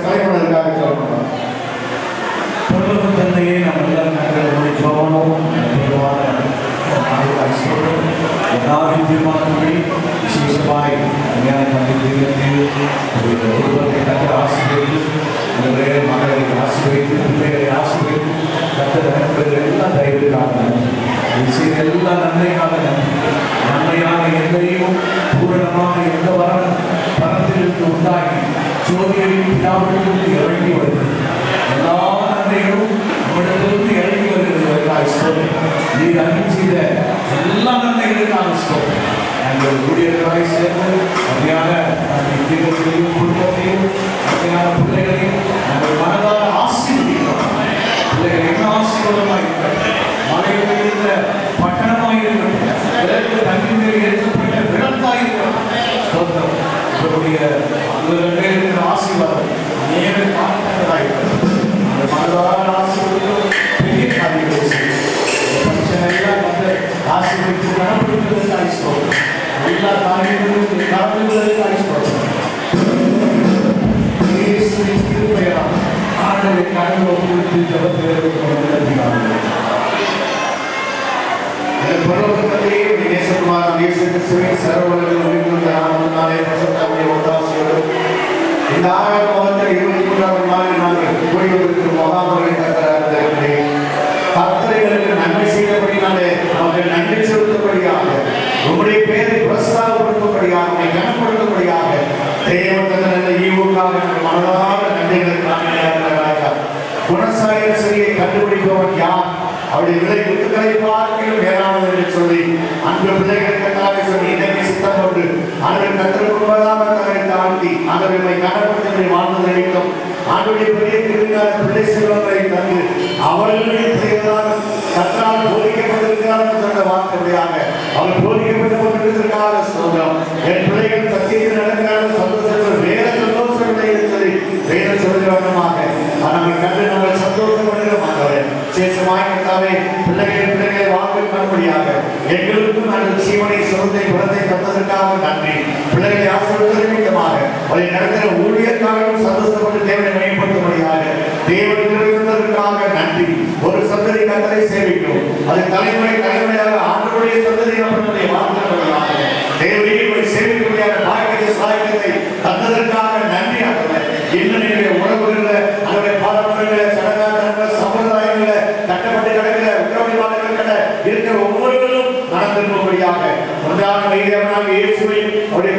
கலைமணருக்காக சொல்லணும். தந்தையை நம்ம எல்லாரும் நாங்கள் ஜோபனோம் எல்லாரும் தீர்மானப்படி விசேஷமாய் ஆசிரியர்கள் மகளை ஆசிரியத்து பிள்ளைகளை ஆசிரியத்து கத்தர் எல்லாம் தயவுக்காக எல்லா நன்மைக்காக நன்மையான எந்தையும் பூரணமான எந்த வரத்திலிருந்து உண்டாகி ஜோதியையும் பிதாவிலிருந்து இறங்கி வருகிறது. எல்லா நன்மைகளும் நம்மிடத்திலிருந்து இறங்கி வருகிறது. நீர் அன்பு செய்த எல்லா நன்மைகளுக்கான ஸ்தோத்திரம். நாங்கள் ஊழியர்களாய் சேர்ந்து அப்படியான தீர்க்கத்தையும் குடும்பத்தையும் அப்படியான பிள்ளைகளையும் நாங்கள் மனதால் ஆசீர்வதிக்கிறோம். பிள்ளைகள் என்ன ஆசீர்வாதமாக இருக்கிறது, மலையில் இருந்த பட்டணமாக இருக்கிறது, தண்ணீர் ஏற்றப்பட்ட விளக்காக இருக்கிறது. ஸ்தோத்திரம். உங்களுடைய இருக்கிற ஆசீர்வாதம் நேரில் பார்க்கிறதாக இருக்கிறது. அந்த மனதால் ஆசீர்வதிக்கிறோம். பெரிய காரியங்களை செய்யும் எல்லாம் வந்து ஆசீர்வதித்து கனப்படுத்துவதற்காக ஸ்தோத்திரம். எல்லா காரியங்களும் கனப்படுத்துவதற்காக ஸ்தோத்திரம். இயேசுவின் கிருபையால் ஆண்டவரை கடவுளை குறித்து ஜெபத்தில் பரலோகத்திலே நேசகுமாரன் இயேசு கிறிஸ்துவின் சர்வவல்லமையுள்ள நாமத்தினாலே பரிசுத்தமுடைய ஒத்தாசையோடு இந்த 23ஆம் நாளில் நாங்கள் கூடியிருக்கும் மகாமகளை கர்த்தராக கர்த்தர்களுக்கு நன்மை செய்தபடினாலே அவர்கள் நன்றி செலுத்தபடியாக உங்களுடைய பேரை பிரஸ்தாபப்படுத்தும்படியாக கனப்படுத்தும்படியாக தேவன் நல்ல ஈவுக்காக நாங்கள் மனதார நன்றிகளுக்கு குணசாய சரியை கண்டுபிடிப்பவன் யார், அவருடைய விலை குத்துக்களை பார்க்கிலும் மேலானது என்று சொல்லி அன்பு பிள்ளைகளுக்காக சொல்லி இதனை சித்தம் கொண்டு அவர்கள் கத்திருக்கும்போதாக தங்களை தாழ்த்தி அவர்களை கனப்படுத்தி வாழ்ந்து நினைக்கும் அவருடைய பெரிய திருவிழான பிள்ளை செல்வங்களை தந்து அவர்களுடைய பிள்ளைகளாக கற்றால் போதிக்கப்பட்டிருக்கிறார்கள் சொன்ன வார்த்தையாக அவர் போதிக்கப்பட்டுக் கொண்டிருக்கிறார்கள் சொல்றோம். என் பிள்ளைகள் சத்தியத்தில் நடக்கிறார்கள் சந்தோஷங்கள் வேற சந்தோஷங்களை இருந்தது வேற சொல்கிறவனமாக நம்மை கண்டு நாங்கள் சந்தோஷப்படுகிறோம். சேஷமாய் பிள்ளைகளை வாக்கு காணும்படியாக எங்களுக்கும் நாங்கள் சீவனை சுரத்தை குலத்தை தந்ததற்காக நன்றி. பிள்ளைகளை ஆசீர்வதிக்கமாக அவரை நடக்கிற ஊழியர்காகவும் சந்தோஷப்பட்டு தேவனை மேம்படுத்தும்படியாக தேவன் இருந்ததற்காக நன்றி. ஒரு சந்ததி கத்தரை சேவிக்கும், அது தலைமுறையாக ஆண்டவருடைய சந்ததி நம்முடைய வாக்குறுதியாக தேவனை சேவிக்கும்படியாக பாக்கிய சாயத்தை தந்ததற்காக நன்றி. இன்னும் என்னுடைய உறவுகளில் அதனுடைய பாரம்பரியங்களை சடங்காச்சாரங்கள் சம்பிரதாயங்களை கட்டப்பட்டு கிடக்கிற உறவுகள் இருக்கிற ஒன்றான வைத்தியவனாக இயேசுவை அவருடைய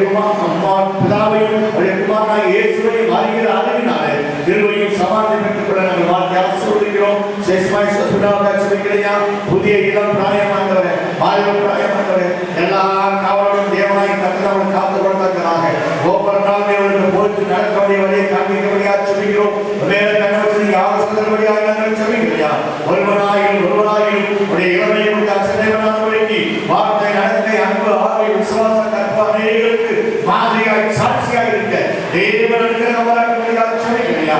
பிதாவையும் அவருடைய குமாரனாக இயேசுவை அறிகிற அறிவினாலே கிருபையும் சமாதானம் பெற்றுக் கொள்ள நாங்கள் வாழ்க்கை ஆசீர்வதிக்கிறோம். சேஷ்மாய் சசுடாக சொல்லிக்கிறையா புதிய இளம் பிராயமானவரே வாலிப பிராயமானவரே எல்லா காவலும் தேவனாய் கர்த்தரை காத்து கொள்வதற்காக ஒவ்வொரு நாள் தேவனுக்கு போட்டு நடக்கக்கூடிய வழியை காண்பிக்கபடியாக சொல்லிக்கிறோம். வேற கண்ணவசதி ஆலோசனைபடியாக நாங்கள் சொல்லிக்கிறையா ஒருவனாயும் உடைய இளமையை அச்சனைவனானவரைக்கு வார்த்தை நடத்தை அன்பு ஆர்வை விசுவாச கற்பனைகளுக்கு மாதிரியாய் சாட்சியாக இருக்க தேவனுக்கு அவராக சொல்லிக்கிறையா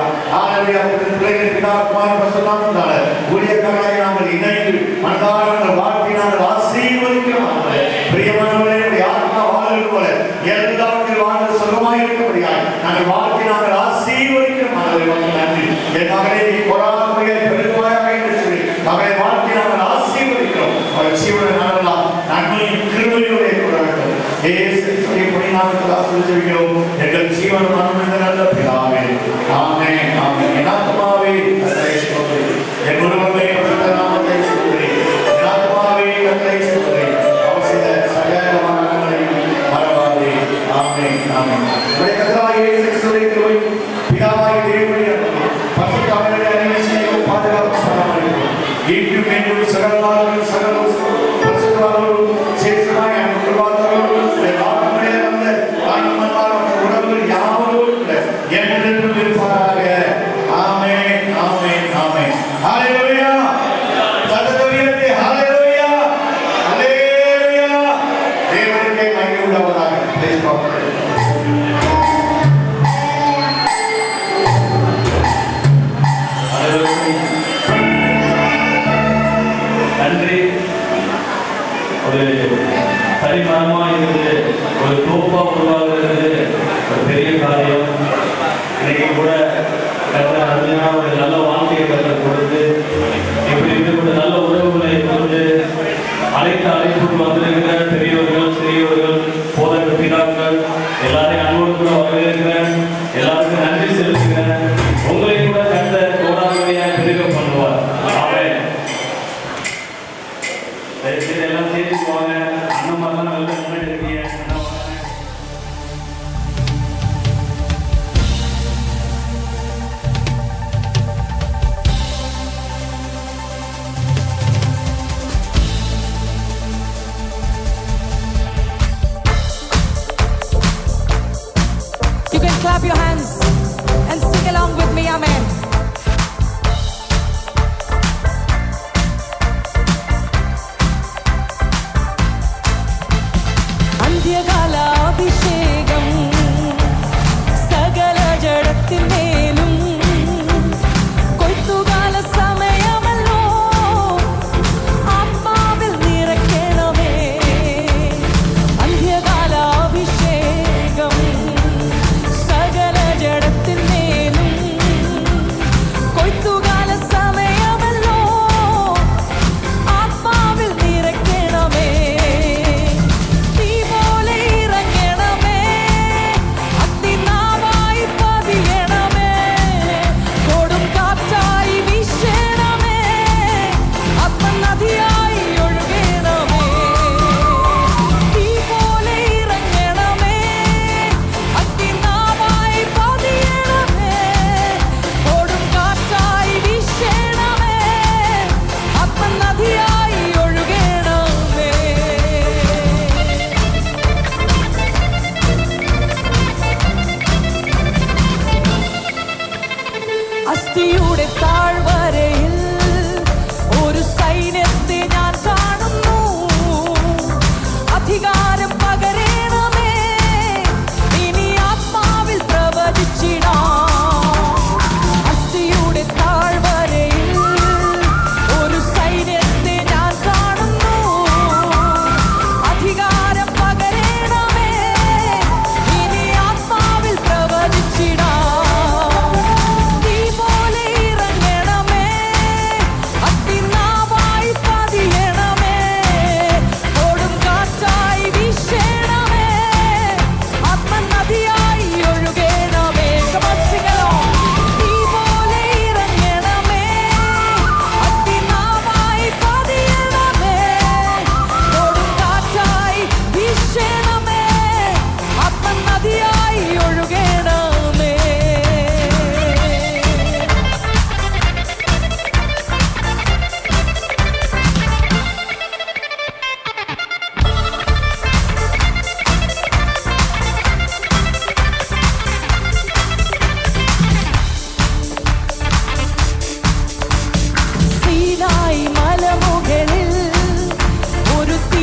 ஊழியக்காராக நாங்கள் இணைந்து மனதாரங்கள் வாழ்க்கை நாங்கள் ஆசீர்வதிக்கிறோம். பிரியமானவர்களே ஆத்மா வாழ்வு போல எல்லாவற்றில் வாழ்ந்து சுகமாய் இருக்கபடியாய் நாங்கள் வாழ்க்கை நாங்கள் ஆசீர்வதிக்கிறோம். நன்றி என் மகனை நீ கொடாதபடியை பெருமையாக என்று சொல்லி மகளை வாழ்க்கை நாங்கள் ஆசீர்வதிக்கிறோம். அவர் ஜீவனை நாடலாம் நன்மையும் கிருபையோடு கொள்ளட்டும். இயேசுவின் நாமத்தில் ஆசீர்வதிக்கிறோம். எங்கள் ஜீவன் மரண நல்ல பிதாவே ஆமென் ஆமென். என் ஆத்மாவே கர்த்தரை ஸ்தோத்திரி, என் உடம்பே பரிசுத்த நாமத்தை ஸ்தோத்திரி, என் ஆத்மாவே கர்த்தரை ஸ்தோத்திரி, அவர் செய்த சகல நன்மைகளையும் மறவாதே. ஆமென் ஆமென். நம்முடைய கர்த்தராகிய இயேசு கிறிஸ்துவின் கிருபை பிதாவாகிய தேவனுடைய அன்பு பரிசுத்த ஆவியானவருடைய அன்பின் பாதுகாப்பு சமாதானம் இன்றும் என்றும் சகலவாழ்வும் சகல பரிசுத்தவான்களும் சேஷமாய் அன்பு வாழ்ந்தவர்களும் எல்லாருடைய வந்த ஆன்மமார் மற்றும் உடம்புகள் யாவரோடும் என்றென்றும் இருப்பாராக. ஆமென் ஆமென் ஆமென். ஹல்லேலூயா. சத்தத்தோடு ஹல்லேலூயா ஹல்லேலூயா. தேவனுக்கே மகிமை உண்டாவதாக. Praise God. நன்றி. ஒரு தனிமரமாக இருந்து ஒரு தோப்பா உருவாகிறது ஒரு பெரிய காரியம். இன்னைக்கு கூட கர்த்தர் அருமையான ஒரு நல்ல வாழ்க்கையை கர்த்தர் கொடுத்து இப்படி இருக்கக்கூடிய நல்ல உறவுகளை கொடுத்து அழைப்புக்கு வந்திருக்கிற பெரியவர்கள் சிறியவர்கள் போதக பிதாக்கள் எல்லாரையும் அன்போடு கூட வரவேற்கிறேன். எல்லாருக்கும் நன்றி செலுத்துகிறேன். உங்களை கூட கர்த்தர் கோடாமையாக பெருக பண்ணுவார். ஆமென். எல்லாம் சேர்த்து போவாங்க. அந்த மாதிரிலாம் நல்ல முன்னாடி இருக்கீங்க. You can clap your hands and sing along with me. Amen. அந்தியகால அபிஷேகம் சகல ஜடத்தின் மேலும் கொய்த்துகால சமயமல்லோ ஆத்மாவில் நிறக்கணுமே. அந்தியகால அபிஷேகம் சகல ஜடத்தின் மேலும்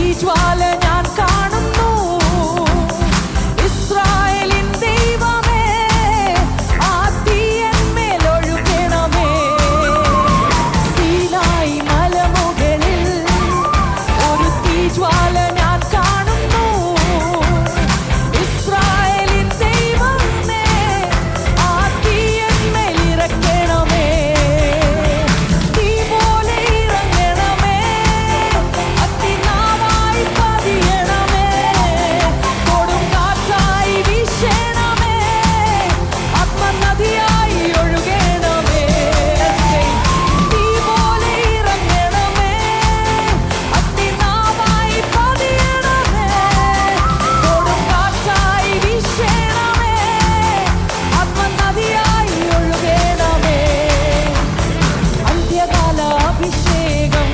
തീജ്വാല ഞാൻ കാണുന്നു. ഇസ്രായേലിൻ ദൈവമേ, ആ തീ എന്മേൽ ഒഴുകണമേ. സീനായി മലമുകളിൽ ഒരു തീജ്വാല ഞാൻ കാണുന്നു. ഇസ്രായേലിൻ ദൈവമേ, ആ തീ എന്മേൽ ഇറക്കണമേ. തീ പോലെ ഇറങ്ങണമേ, അഗ്നിനാവായി പതിയണമേ. കൊടുങ്കാറ്റായി വീശണമേ, ആത്മനദിയായി ഒഴുകണമേ. തീ പോലെ ഇറങ്ങണമേ, അഗ്നിനാവായി പതിയണമേ. കൊടുങ്കാറ്റായി വീശണമേ, ആത്മനദിയായി ഒഴുകണമേ. అంత్యకాల అభిషేకం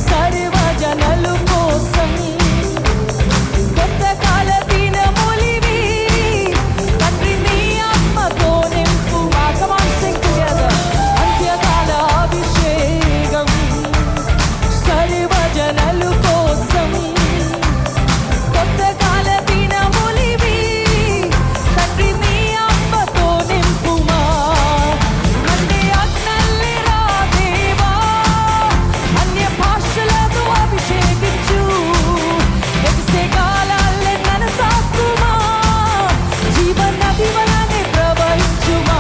సర్వజనుల కోసం. కొత్త కాల దినములివి, తండ్రి నీ ఆత్మతో నింపు. Come on, sing together. అంత్యకాల అభిషేకం సర్వజనుల కోసం. కొత్త కాల దినములివి, తండ్రి నీ ఆత్మతో నింపుమా. అన్ని ఆజ్ఞల్ని రా దేవా, అన్య భాషలతో అభిషేకించు. ఎగిసే కాలాల్ని నన్ను తాకుమా, జీవనది వలనే ప్రవహించుమా.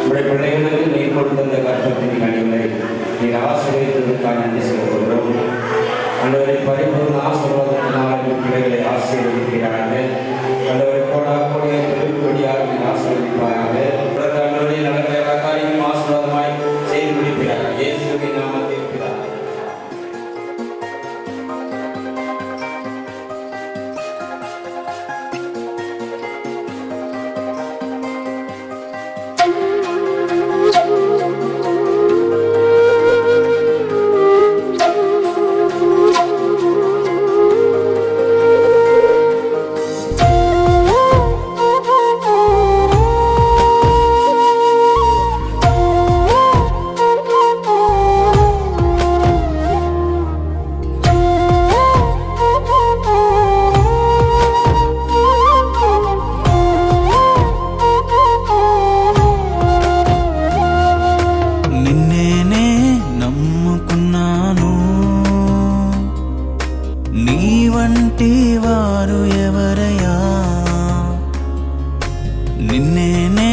உடைய பிள்ளைகளுக்கு நீ கொடுத்த இந்த கற்பத்தின் கனிகளை நீர் ஆசீர்வதித்ததற்காக நன்றி செலுத்துகிறோம். ஆண்டவரை பரிபூர்ண ஆசீர்வாதத்தினால் பிள்ளைகளை ஆசீர்வதிக்கிறார்கள். ஆண்டவரை கோடாக்கூடிய தொழிற்கொடியாக நீர் ஆசீர்வதிப்பார்கள். ஆண்டவரை நடந்த எல்லா காரியமும் ஆசீர்வாதமாய் செய்து முடிக்கிறார்கள். இயேசுவின் நாமத்தில் பிதாவே. నిన్నేనే నమ్ముకున్నాను, నీ వంటి వారు ఎవరయ్యా. నిన్నేనే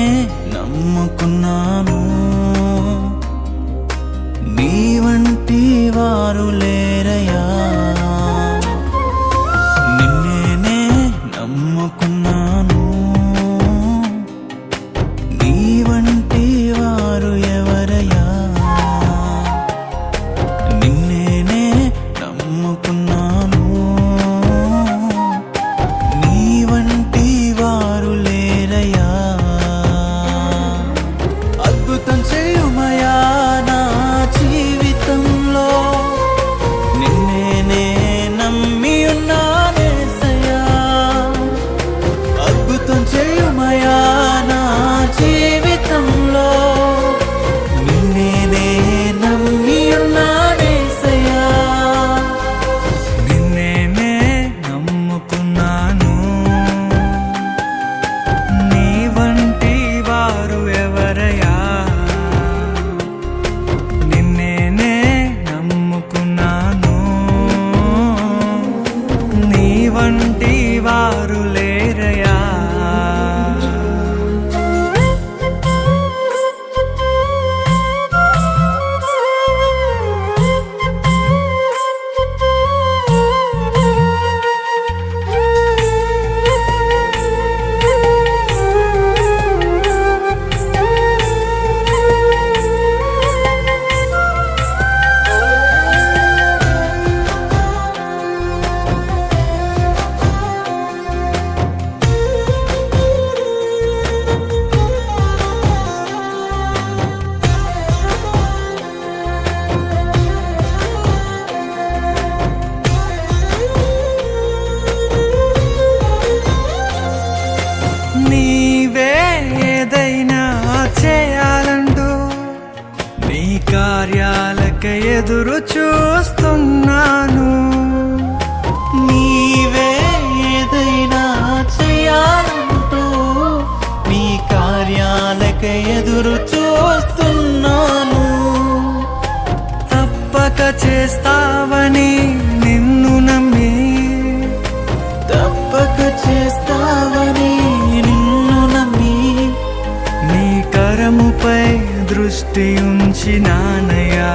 నమ్ముకున్నాను, నీ వంటి వారు లేరయ్యా. నిన్నేనే నమ్ముకున్నాను, నీ వంటి వారు ఎవరయ్యా. నిన్నేనే నమ్ముకున్నాను, నీ వంటి వారు లేరయ్యా. కార్యాలకై ఎదురు చూస్తున్నాను. నీవే ఏదైనా చేయాలంటూ నీ కార్యాలకై ఎదురు చూస్తున్నాను. తప్పక చేస్తావని నిన్ను నమ్మి, తప్పక చేస్తావని నిన్ను నమ్మి నీ కరముపై దృష్టి ఉంచినానయ్యా,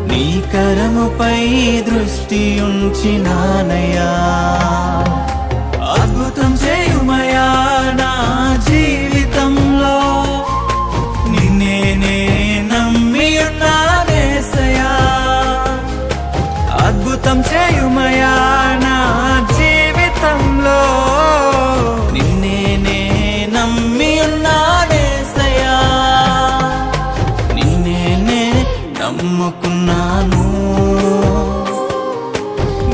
నీ కరముపై దృష్టి ఉంచినానయ్యా. అద్భుతం చేయుమయా నా జీవితంలో, నిన్నే నమ్మి ఉన్నానేసయ్యా. అద్భుతం చేయుమయా నా జీవితంలో, నిన్నే నమ్మి ఉన్నానేసయ్యా. నిన్నే నమ్ముకున్నాను.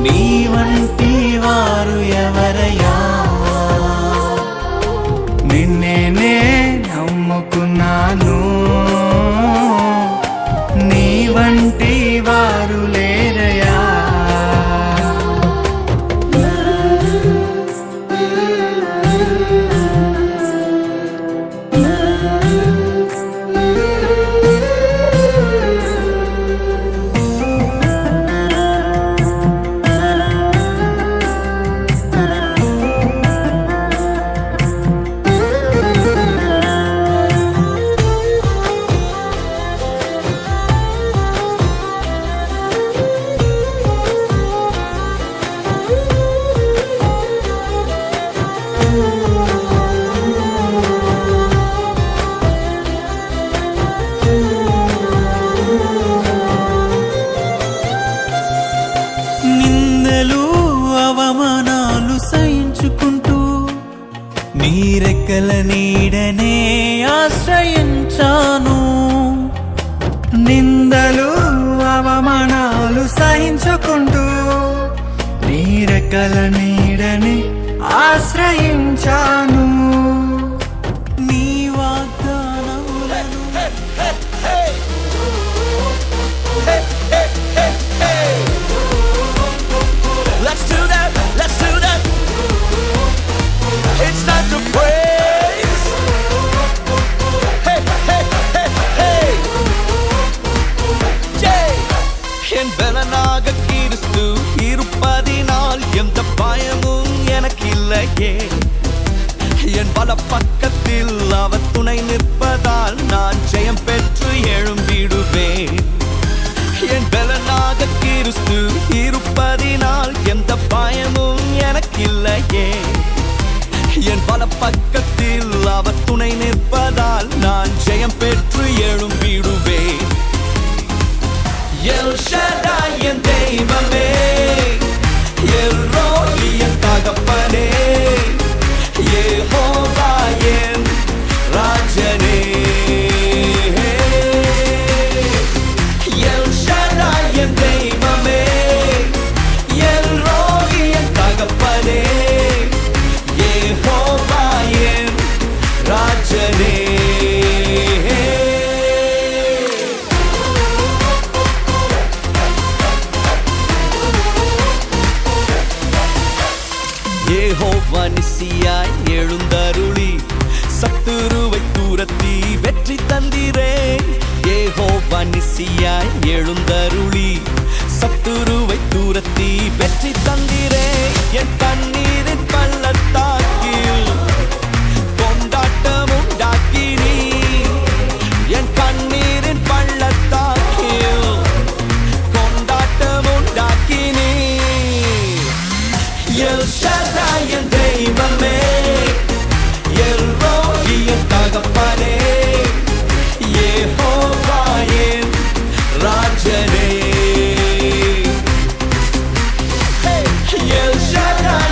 నీ వంటి వారు ఎవరయ్యా? నిన్నే నమ్ముకున్నాను. నీ వంటి వారు లేరయ్యా. నిందలు అవమానాలు సహించుకుంటూ నీ రెక్కల నీడనే ఆశ్రయించాను. నిందలు అవమానాలు సహించుకుంటూ నీ రెక్కల నీడనే ఆశ్రయించాను. నీ వాగ్దానములను Let's do that, let's do that. It's not to praise. Hey, hey, hey, hey. Jay. என் பலனாக கிறிஸ்து இருப்பதினால் எந்த பயமும் எனக்கில்லையே. என் பல பக்கத்தில் அவர் துணை நிற்பதால் நான் ஜெயம் பெற்று எழும்பிடுவேன். என் பலனாக கிறிஸ்து இருப்பதினால் எந்த பயமும் எனக்கில்லையே. என் பல பக்கத்தில் அவர் துணை நிற்பதால் நான் ஜெயம் பெற்று எழும்பிடுவேன். எல் ஷடாய் என் தெய்வமே, எல் ரோயி என் தகப்பனே, யெகோவா என் ராஜனே. எல் ஷடாய் என் தெய்வமே, எல் ரோயி என் தகப்பனே, யெகோவா என் ராஜனே. யெகோவா நிசியாய் எழுந்தருளி சத்துருவை தூரத்தி வெற்றி தந்திரே. யெகோவா நிசியாய் எழுந்தருளி சத்துருவை தூரத்தி வெற்றி தந்திரே. என் கண்ணீரின் பள்ளத்தாக்கில் கொண்டாட்டம் உண்டாக்கினீ. என் கண்ணீரின் பள்ளத்தாக்கில் கொண்டாட்டம் உண்டாக்கினீ. எல் ஷடாய் என் தெய்வமே, எல் ரோயி என் தகப்பனே, யெகோவா என் ராஜனே. Hey, எல் ஷடாய்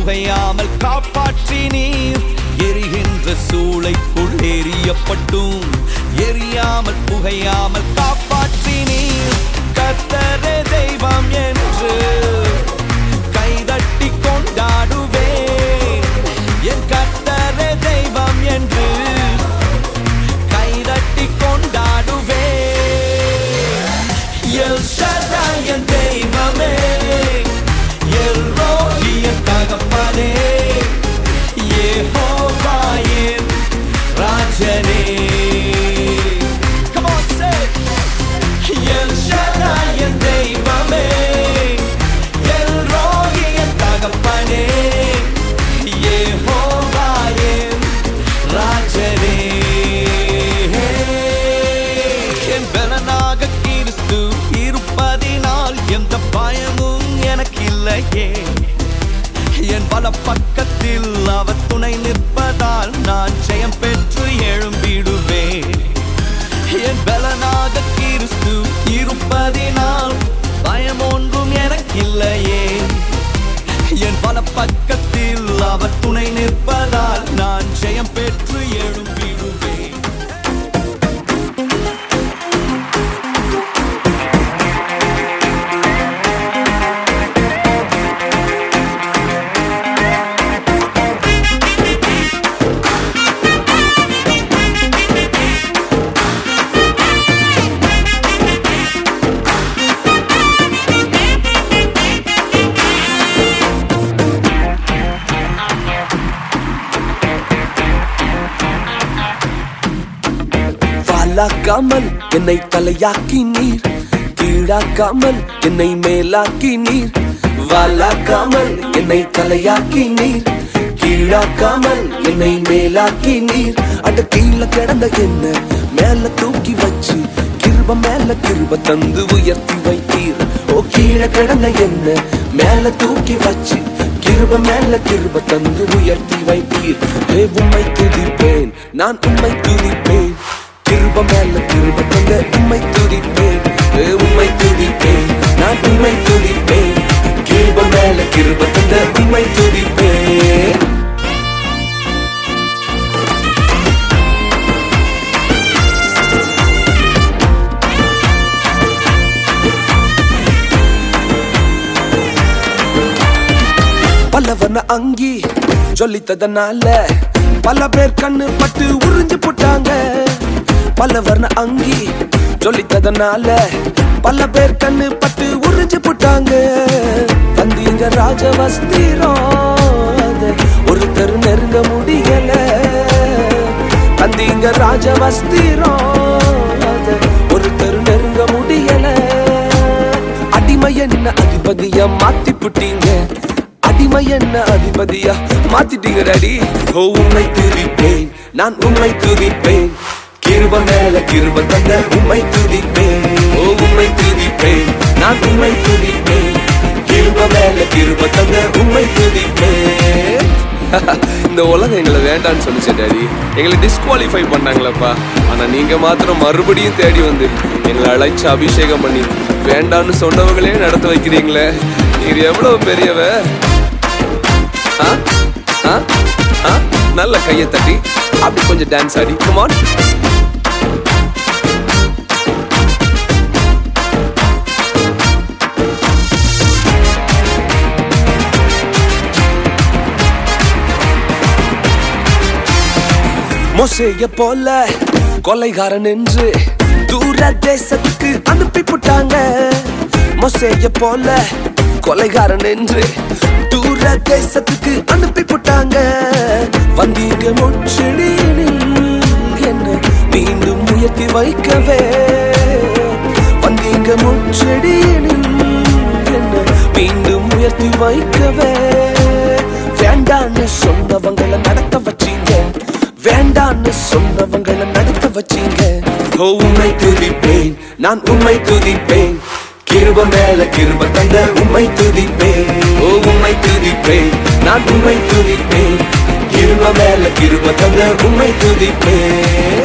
புகையாமல் காப்பாற்றினீர். எரிகின்ற சூளைக்குள் எரியப்பட்டும் எரியாமல் புகையாமல் காப்பாற்றினீர். கர்த்தரே தெய்வம் என்று கைதட்டி கொண்டாடுவேன். என் கர்த்தரே தெய்வம் என்று கைதட்டி கொண்டாடுவேன். எல் ஷடாய் என் தெய்வமே, எல் ரோஹி என் தகப்பனே, யெகோவா என் ராஜனே. Come on, say El Shaddai என் தெய்வமே, எல் ரோஹி என் தகப்பனே, யெகோவா என் ராஜனே. என் பலனாக கிறிஸ்து இருப்பதினால் எந்த பயமும் எனக்கு இல்லையே. என் பல பக்கத்தில் அவர் துணை நிற்பதால் நான் ஜெயம் பெற்று எழும்பிடுவேன். என் பலனாக கிறிஸ்து இருப்பதினால் பயம் ஒன்றும் எனக்கில்லையே. என் பல பக்கத்தில் அவர் துணை நிற்பதால் நான் ஜெயம் பெற்று எழும்பிடுவேன். வாலாக்காமல் என்னை தலையாக்கி நீர், கீழாக்காமல் என்னை மேலாக்கி நீர். வாலாக்காமல் என்னை தலையாக்கி நீர், கீழாக்காமல் என்னை மேலாக்கி நீர். அட கீழே கிடந்த என்ன மேல தூக்கி வச்சு கிருப மேல கிருப தந்து உயர்த்தி வைத்தீர். ஓ கீழே கிடந்த என்ன மேல தூக்கி வச்சு கிருப மேல கிருப தந்து உயர்த்தி வைத்தீர். உம்மை துதிப்பேன், நான் உம்மை துதிப்பேன். கிருப மேல கிருப தந்த உம்மை துதிப்பேன், உம்மை துதிப்பேன், நான் உம்மை துதிப்பேன். கிருப மேல கிருப தந்த உம்மை துதிப்பேன். பலவன அங்கி சொல்லித்ததனால பல பேர் கண்ணு பட்டு உறிஞ்சு போட்டாங்க. பலவர்ண அங்கி சொல்லித்ததனால பல பேர் கண்ணு பட்டு உறிஞ்சு போட்டாங்க. வந்தீங்க ராஜவஸ்திரம் ஒருத்தர் நெருங்க முடியல. வந்தீங்க ராஜவஸ்திரம் ஒருத்தர் நெருங்க முடியல. அடிமை என்ன அதிபதியா மாத்தி புட்டீங்க, அடிமை என்ன அதிபதியா மாத்திட்டீங்க டாடி. ஓ உம்மை துதிப்பேன், நான் உம்மை துதிப்பேன். கிருப மேல கிருப தந்த உம்மை துதிப்பேன். ஓ உம்மை துதிப்பேன், நான் உம்மை துதிப்பேன். கிருப மேல கிருப தந்த உம்மை துதிப்பேன். இந்த உலகம் எங்களை வேண்டான்னு சொல்லிச்சு டாடி, எங்களை டிஸ்குவாலிஃபை பண்ணாங்களப்பா. ஆனா நீங்க மாத்திரம் மறுபடியும் தேடி வந்து எங்களை அழைச்சு அபிஷேகம் பண்ணி வேண்டான்னு சொன்னவங்களே நடத்த வைக்கிறீங்களே. நீர் எவ்வளவு பெரியவ. நல்ல கையை தட்டி அப்படி கொஞ்சம் டான்ஸ் ஆடி. Come on. மோசேய போல கொலைகாரன் என்று தூர தேசத்துக்கு அனுப்பி போட்டாங்க. மோசேய போல கொலைகாரன் என்று தூர தேசத்துக்கு அனுப்பி போட்டாங்க. வந்தீங்க முச்செடியில் என்ன மீண்டும் உயர்த்தி வைக்கவே. வந்தீங்க முச்செடியில் என்ன மீண்டும் உயர்த்தி வைக்கவே. வேண்டான்னு சொன்னவங்களை நடத்த வச்சீங்க, வேண்டான்னு சொன்னவங்களை நடத்த வச்சீங்க. ஓ உம்மை துதிப்பேன், நான் உம்மை துதிப்பேன். கிருப மேல கிருப தந்த உம்மை துதிப்பேன். ஓ உம்மை துதிப்பேன், நான் உம்மை துதிப்பேன். கிருப மேல கிருப தந்த உம்மை துதிப்பேன்.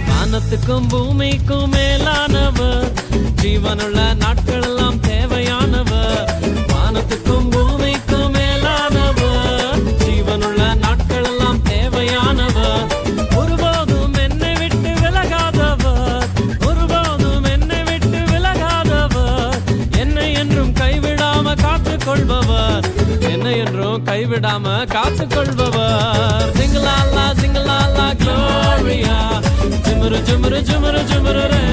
வானத்துக்கும் பூமிக்கும் மேலானவர், ஜீவனுள்ள நாட்கள் எல்லாம் தேவையானவர். வானத்துக்கும் பூமிக்கும் மேலானவர், ஜீவனுள்ள நாட்கள் எல்லாம் தேவையானவர். ஒருபோதும் என்னை விட்டு விலகாதவர், ஒருபோதும் என்னை விட்டு விலகாதவர். என்னை என்றும் கைவிடாம காத்துக் கொள்பவர், என்னை என்றும் கைவிடாம காத்துக் கொள்பவர். சிங்கலாலா சிங்கலாலா க்ளோரியா, ஜுமுரு ஜுமுரு ஜுமுரு ஜுமுரு ரே.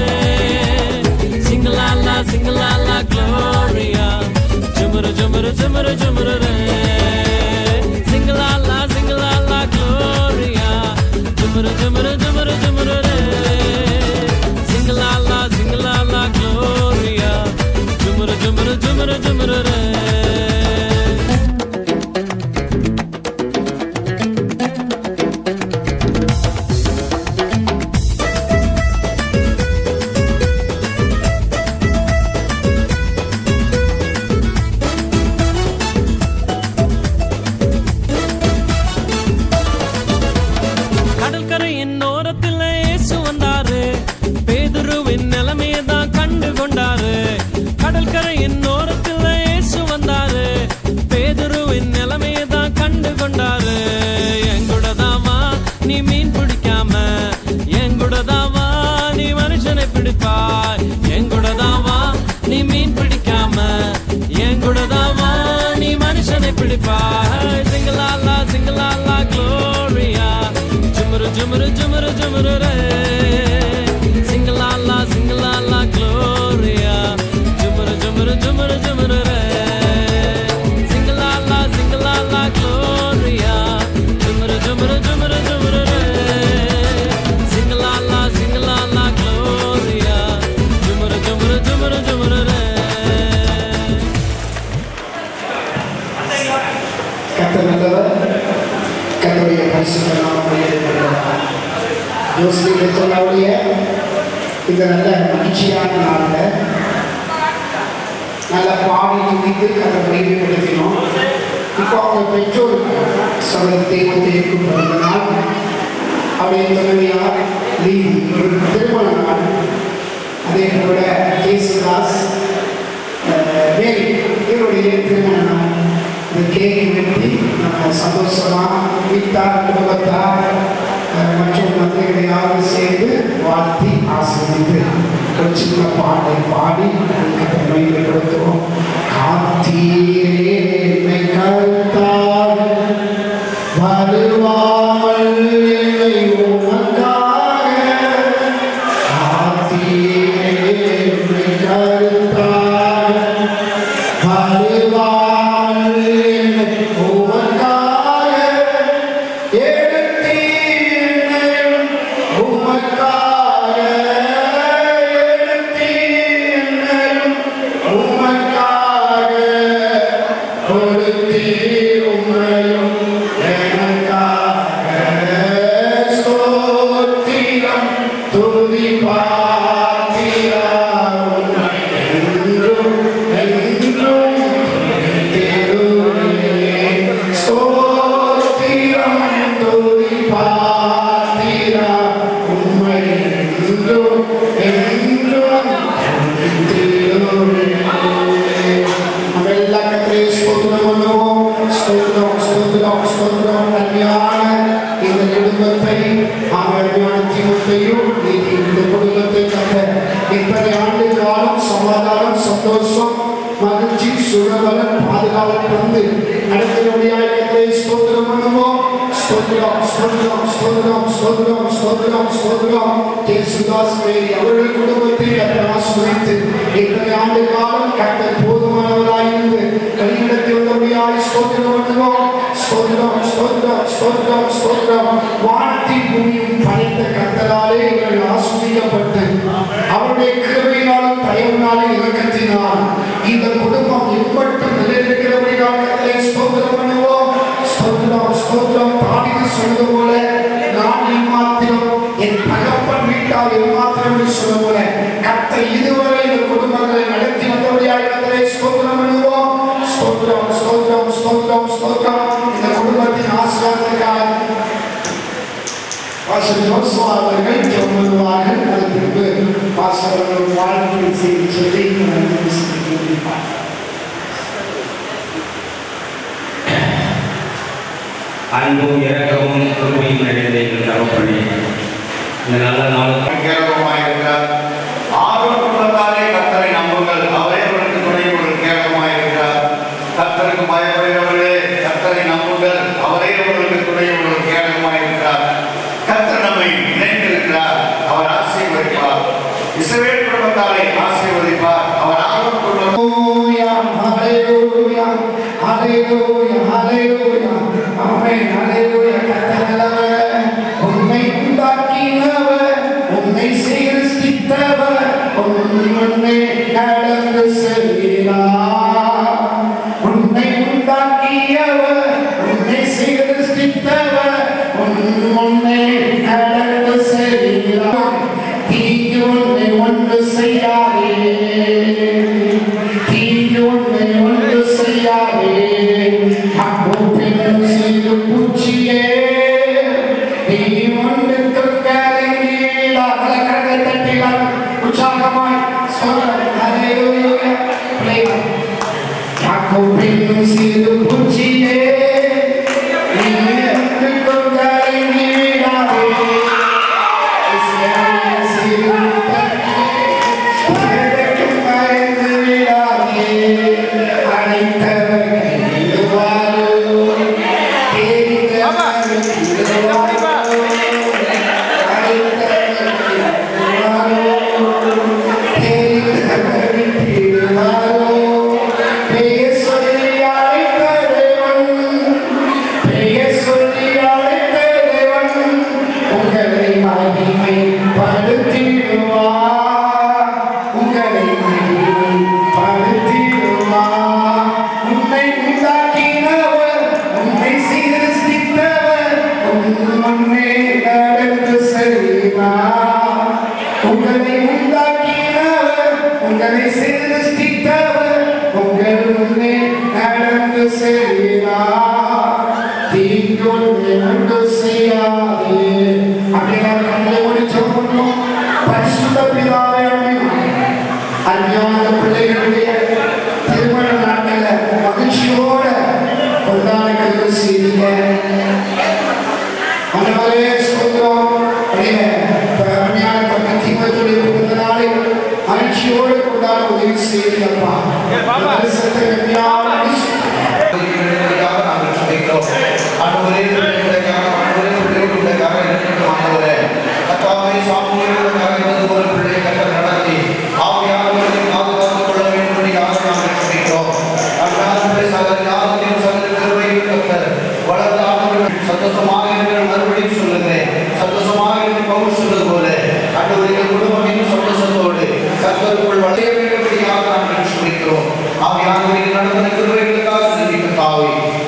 சிங்கலாலா சிங்கலாலா க்ளோரியா, ஜுமுரு ஜுமுரு ஜுமுரு ஜுமுரு ரே. சிங்கலாலா சிங்கலாலா க்ளோரியா, ஜுமுரு ஜுமுரு ஜுமுரு ஜுமுரு ரே. சிங்கலாலா சிங்கலாலா க்ளோரியா, ஜுமுரு ஜுமுரு ஜுமுரு ஜுமுரு ரே. கடற்கரையின் ஓரத்தில் இயேசு வந்தாரு, பேதுருவின் நிலைமையை தான் கண்டு கொண்டாரு. கடற்கரையின் ஓரத்தில் இயேசு வந்தாரு, பேதுருவின் நிலைமையை தான் கண்டு கொண்டாரு. எங்கூடதாவா நீ மீன் பிடிக்காம, எங்கூடதாவா நீ மனுஷனை பிடிப்பாய். எங்கூடதாவா நீ மீன் பிடிக்காம, எங்கூடதாவா நீ மனுஷனை பிடிப்பாய். சிங்கலாலா சிங்கலாலா க்ளோரியா, ஜுமுரு ஜுமுரு ஜுமுரு ஜுமுரு ரே. சிங்கலாலா சிங்கலாலா க்ளோரியா, ஜுமுரு ஜுமுரு ஜுமுரு ஜுமுரு ரே. சிங்கலாலா சிங்கலாலா க்ளோரியா, ஜுமுரு ஜுமுரு ஜுமுரு ஜுமுரு ரே. சிங்கலாலா சிங்கலாலா க்ளோரியா, ஜுமுரு ஜுமுரு ஜுமுரு ஜுமுரு ரே. கர்த்தர் நல்லவர். கர்த்தருடைய பரிசுத்த நாமம் உயர்த்தப்படுவதாக. யோசிக்க சொன்னவுடைய இந்த நல்ல மகிழ்ச்சியான நாளில் நல்ல பாடி துணிந்து கர்த்தர் மகிமைப்படுத்தினோம். இப்போ அவங்க பெற்றோர் சபதத்தை இருக்கும் பிறந்த நாள், அவருடைய துணைவியார் லீதி திருமண நாள், அதே போல கேசுதாஸ் மேரி இவருடைய திருமண நாள். இந்த கேக்கு வெட்டி நம்ம சந்தோஷமாக வீட்டார் குடும்பத்தார் மற்றும் நன்றிகளையாக சேர்ந்து வாழ்த்தி ஆசிரியத்து ஒரு சின்ன பாட்டை பாடி மையப்படுத்துவோம். காத்தீரே என்னை கருத்தால் வருவாமல் என்னை உனக்காக, காத்தீரே என்னை கருத்தால் வருவாமல் உமக்காக எடுத்தீர் காலம் சமாதானம் சந்தோஷம் மகிழ்ச்சி சுகபலன் பாதுகாப்பு வந்து நடத்தினுடைய ஸ்தோத்திரம் பண்ணுவோம். ஸ்தோத்திரம் ஸ்தோத்திரம் ஸ்தோத்திரம் ஸ்தோத்திரம் ஸ்தோத்திரம் ஸ்தோத்திரம். ஜேசுதாஸ் மேரி அவர்கள் குடும்பத்தை ஆசிர்வதித்து இத்தனை ஆண்டு காலம் கர்த்தர் போதுமானவராயிருந்து வழிநடத்தி வந்தபடியாய் ஸ்தோத்திரம் பண்ணுவோம். ஸ்தோத்திரம் ஸ்தோத்திரம் ஸ்தோத்திரம் ஸ்தோத்திரம். வானத்தை பூமியும் படைத்த கர்த்தராலே இவர்கள் ஆசிர்வதிக்கப்பட்டு அவருடைய கிருபையினாலும் தயவினாலும் இரக்கத்தினால் இந்த குடும்பம் எப்பட்டும் நிலைநிற்கிறபடியால் கர்த்தரை ஸ்தோத்திரம் பண்ணுவோம். ஸ்தோத்திரம் ஸ்தோத்திரம். தாவீது சொன்னது போல நான் எம்மாத்திரம் என் தகப்பன் வீட்டால் எம்மாத்திரம் என்று சொன்ன போல கர்த்தர் இதுவரை இந்த குடும்பங்களை நடத்தி வந்தபடியால் கர்த்தரை ஸ்தோத்திரம் பண்ணுவோம். ஸ்தோத்திரம் ஸ்தோத்திரம் ஸ்தோத்திரம் ஸ்தோத்திரம். இந்த குடும்பத்தின் ஆசீர்வாதத்துக்காக பாஸ்டர் ஜோசப் அவர்கள் ஜெபம் பண்ணுவார்கள். அதற்கு பின்பு பாஸ்டர் அவர்கள் வாழ்க்கை செய்தி சொல்லி அன்பும் இரக்கமும் பொறுமையும் நிறைந்த எங்கள் தகப்பனே, இந்த நல்ல நாள் கேவலமாயிருக்கிறார். ஆரோன் குடும்பத்தாரே கர்த்தரை நம்புங்கள், அவரே உங்களுக்கு துணை உங்களுக்கு கேவலமாயிருக்கிறார். கர்த்தருக்கு பயப்படுகிறவர்களே கர்த்தரை நம்புங்கள், அவரே உங்களுக்கு துணை உங்களுக்கு கேவலமாயிருக்கிறார். கர்த்தர் நம்மை நினைத்திருக்கிறார், அவர் ஆசீர்வதிப்பார். இஸ்ரவேல் குடும்பத்தாரை ஆசீர்வதிப்பார். அவர் ஆரோன் குடும்பம் உன்னை உண்டாக்கினவர், உன்னை சிருஷ்டித்தவர், உன்னை நடந்து செல்கிறார். உன்னை உண்டாக்கியவர், உன்னை சிருஷ்டித்தவர், உன்னை நடந்து செல்கிறார். தீங்கு உன்னை ஒன்று செய்யாதே, தீங்கு உன்னை ஒன்று செய்யாதே. அப்போது செய்து பூச்சியே நீ ஒன்றுக்கு கருங்கீழா கரங்களை தட்டினால் உற்சாகமாய் சொல்ல அப்போது செய்து பூச்சியே நீ ஒன்றுக்கு கருங்கீழாவே உங்களை உண்டாக்கினவர், உங்களை சிருஷ்டித்தவர், உங்கள் முன்னே நடந்து செல்கிறார். தீங்கு ஒன்று செய்யாதே. அப்படின்னா கண்களை மூடி ஜெபம் பண்ணுவோம். பரிசுத்த பிதாவே, அருமையான பிள்ளைகளுடைய திருமண நாட்கள மகிழ்ச்சியோட கொண்டாடுகிறது செய்திங்க. அந்தவரே ஸ்தோத்திரம். அருமையான தம்பி தீமத்துடைய பிறந்த நாளை மகிழ்ச்சியோடு கொண்டாட உதவி செய்தப்பா. சந்தோஷமாக மறுபடியும் சொல்லுகிறேன், சந்தோஷமாக பவுல் சொல்வது போல அன்றைய குடும்பம் இன்னும் சந்தோஷத்தோடு கர்த்தருக்குள் வளைய வேண்டும்படியாக நாங்கள் சொல்லிக்கிறோம். ஆவியானவரை நடந்த கிருபைகளுக்காக நன்றிக்காக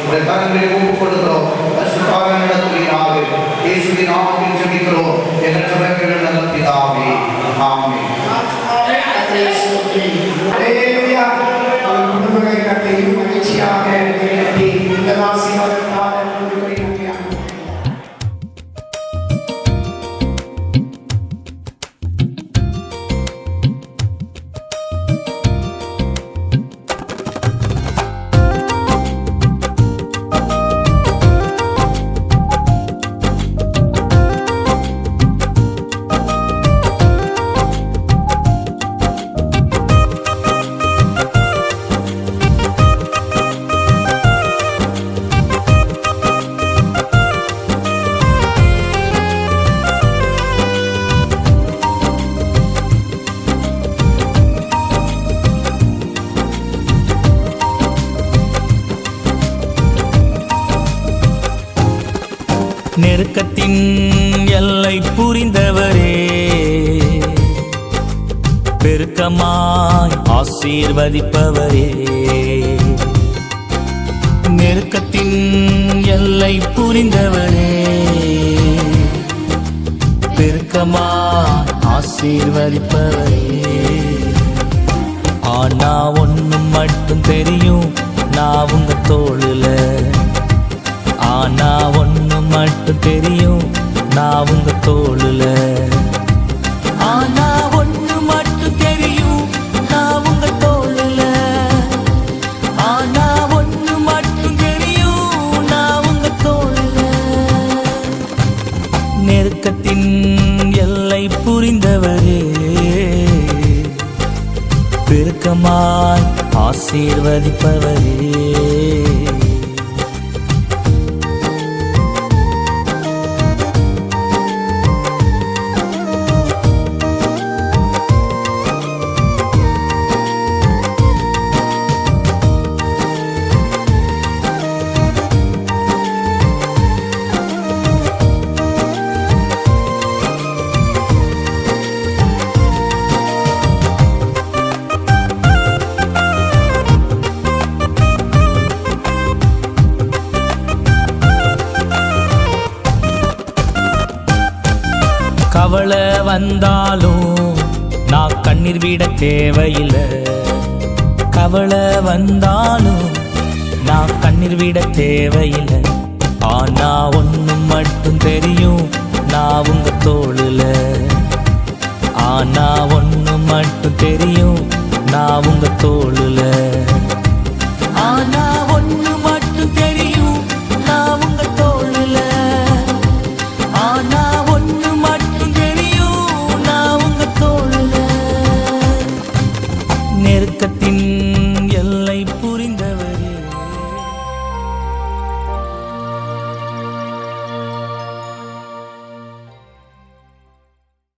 உடைய கரங்களை ஒப்புக் கொடுக்கிறோம். பரிசுத்தமாக நடத்துவீராக இயேசுவின் நாமத்தில் ஜெபிக்கிறோம். எங்கள் ஜெபங்கள் நல்ல பிதாவே, ஆமென். ஹalleluya. குடும்பங்களை கட்டி மகிழ்ச்சியாக இந்த ஆசீர்வாதத்தால் நெருக்கத்தின் எல்லை புரிந்தவரே, பெருக்கமாய் ஆசீர்வதிப்பவரே. நெருக்கத்தின் எல்லை புரிந்தவரே, பெருக்கமாய் ஆசீர்வதிப்பவரே. ஆனா ஒண்ணு மட்டும் தெரியும், நான் உங்க தோளுல. ஆனா ஒண்ணு மட்டும் தெரியும், நான் உங்க தோளுல. ஆனா ஒண்ணு மட்டும் தெரியும், நான் உங்க தோளுல. ஆனா ஒண்ணு மட்டும் தெரியும், நான் உங்க தோளுல. நெருக்கத்தின் எல்லை புரிந்தவரே, பெருக்கமாய் ஆசீர்வதிப்பவரே. கவலை வந்தாலும் நான் கண்ணீர் விட தேவையில்லை. கவலை வந்தாலும் நான் கண்ணீர் விட தேவையில்லை. ஆனா ஒண்ணு மட்டும் தெரியும், நான் உங்க தோளுல. ஆனா ஒண்ணு மட்டும் தெரியும், நான் உங்க தோளுல. ஆனா ஒண்ணு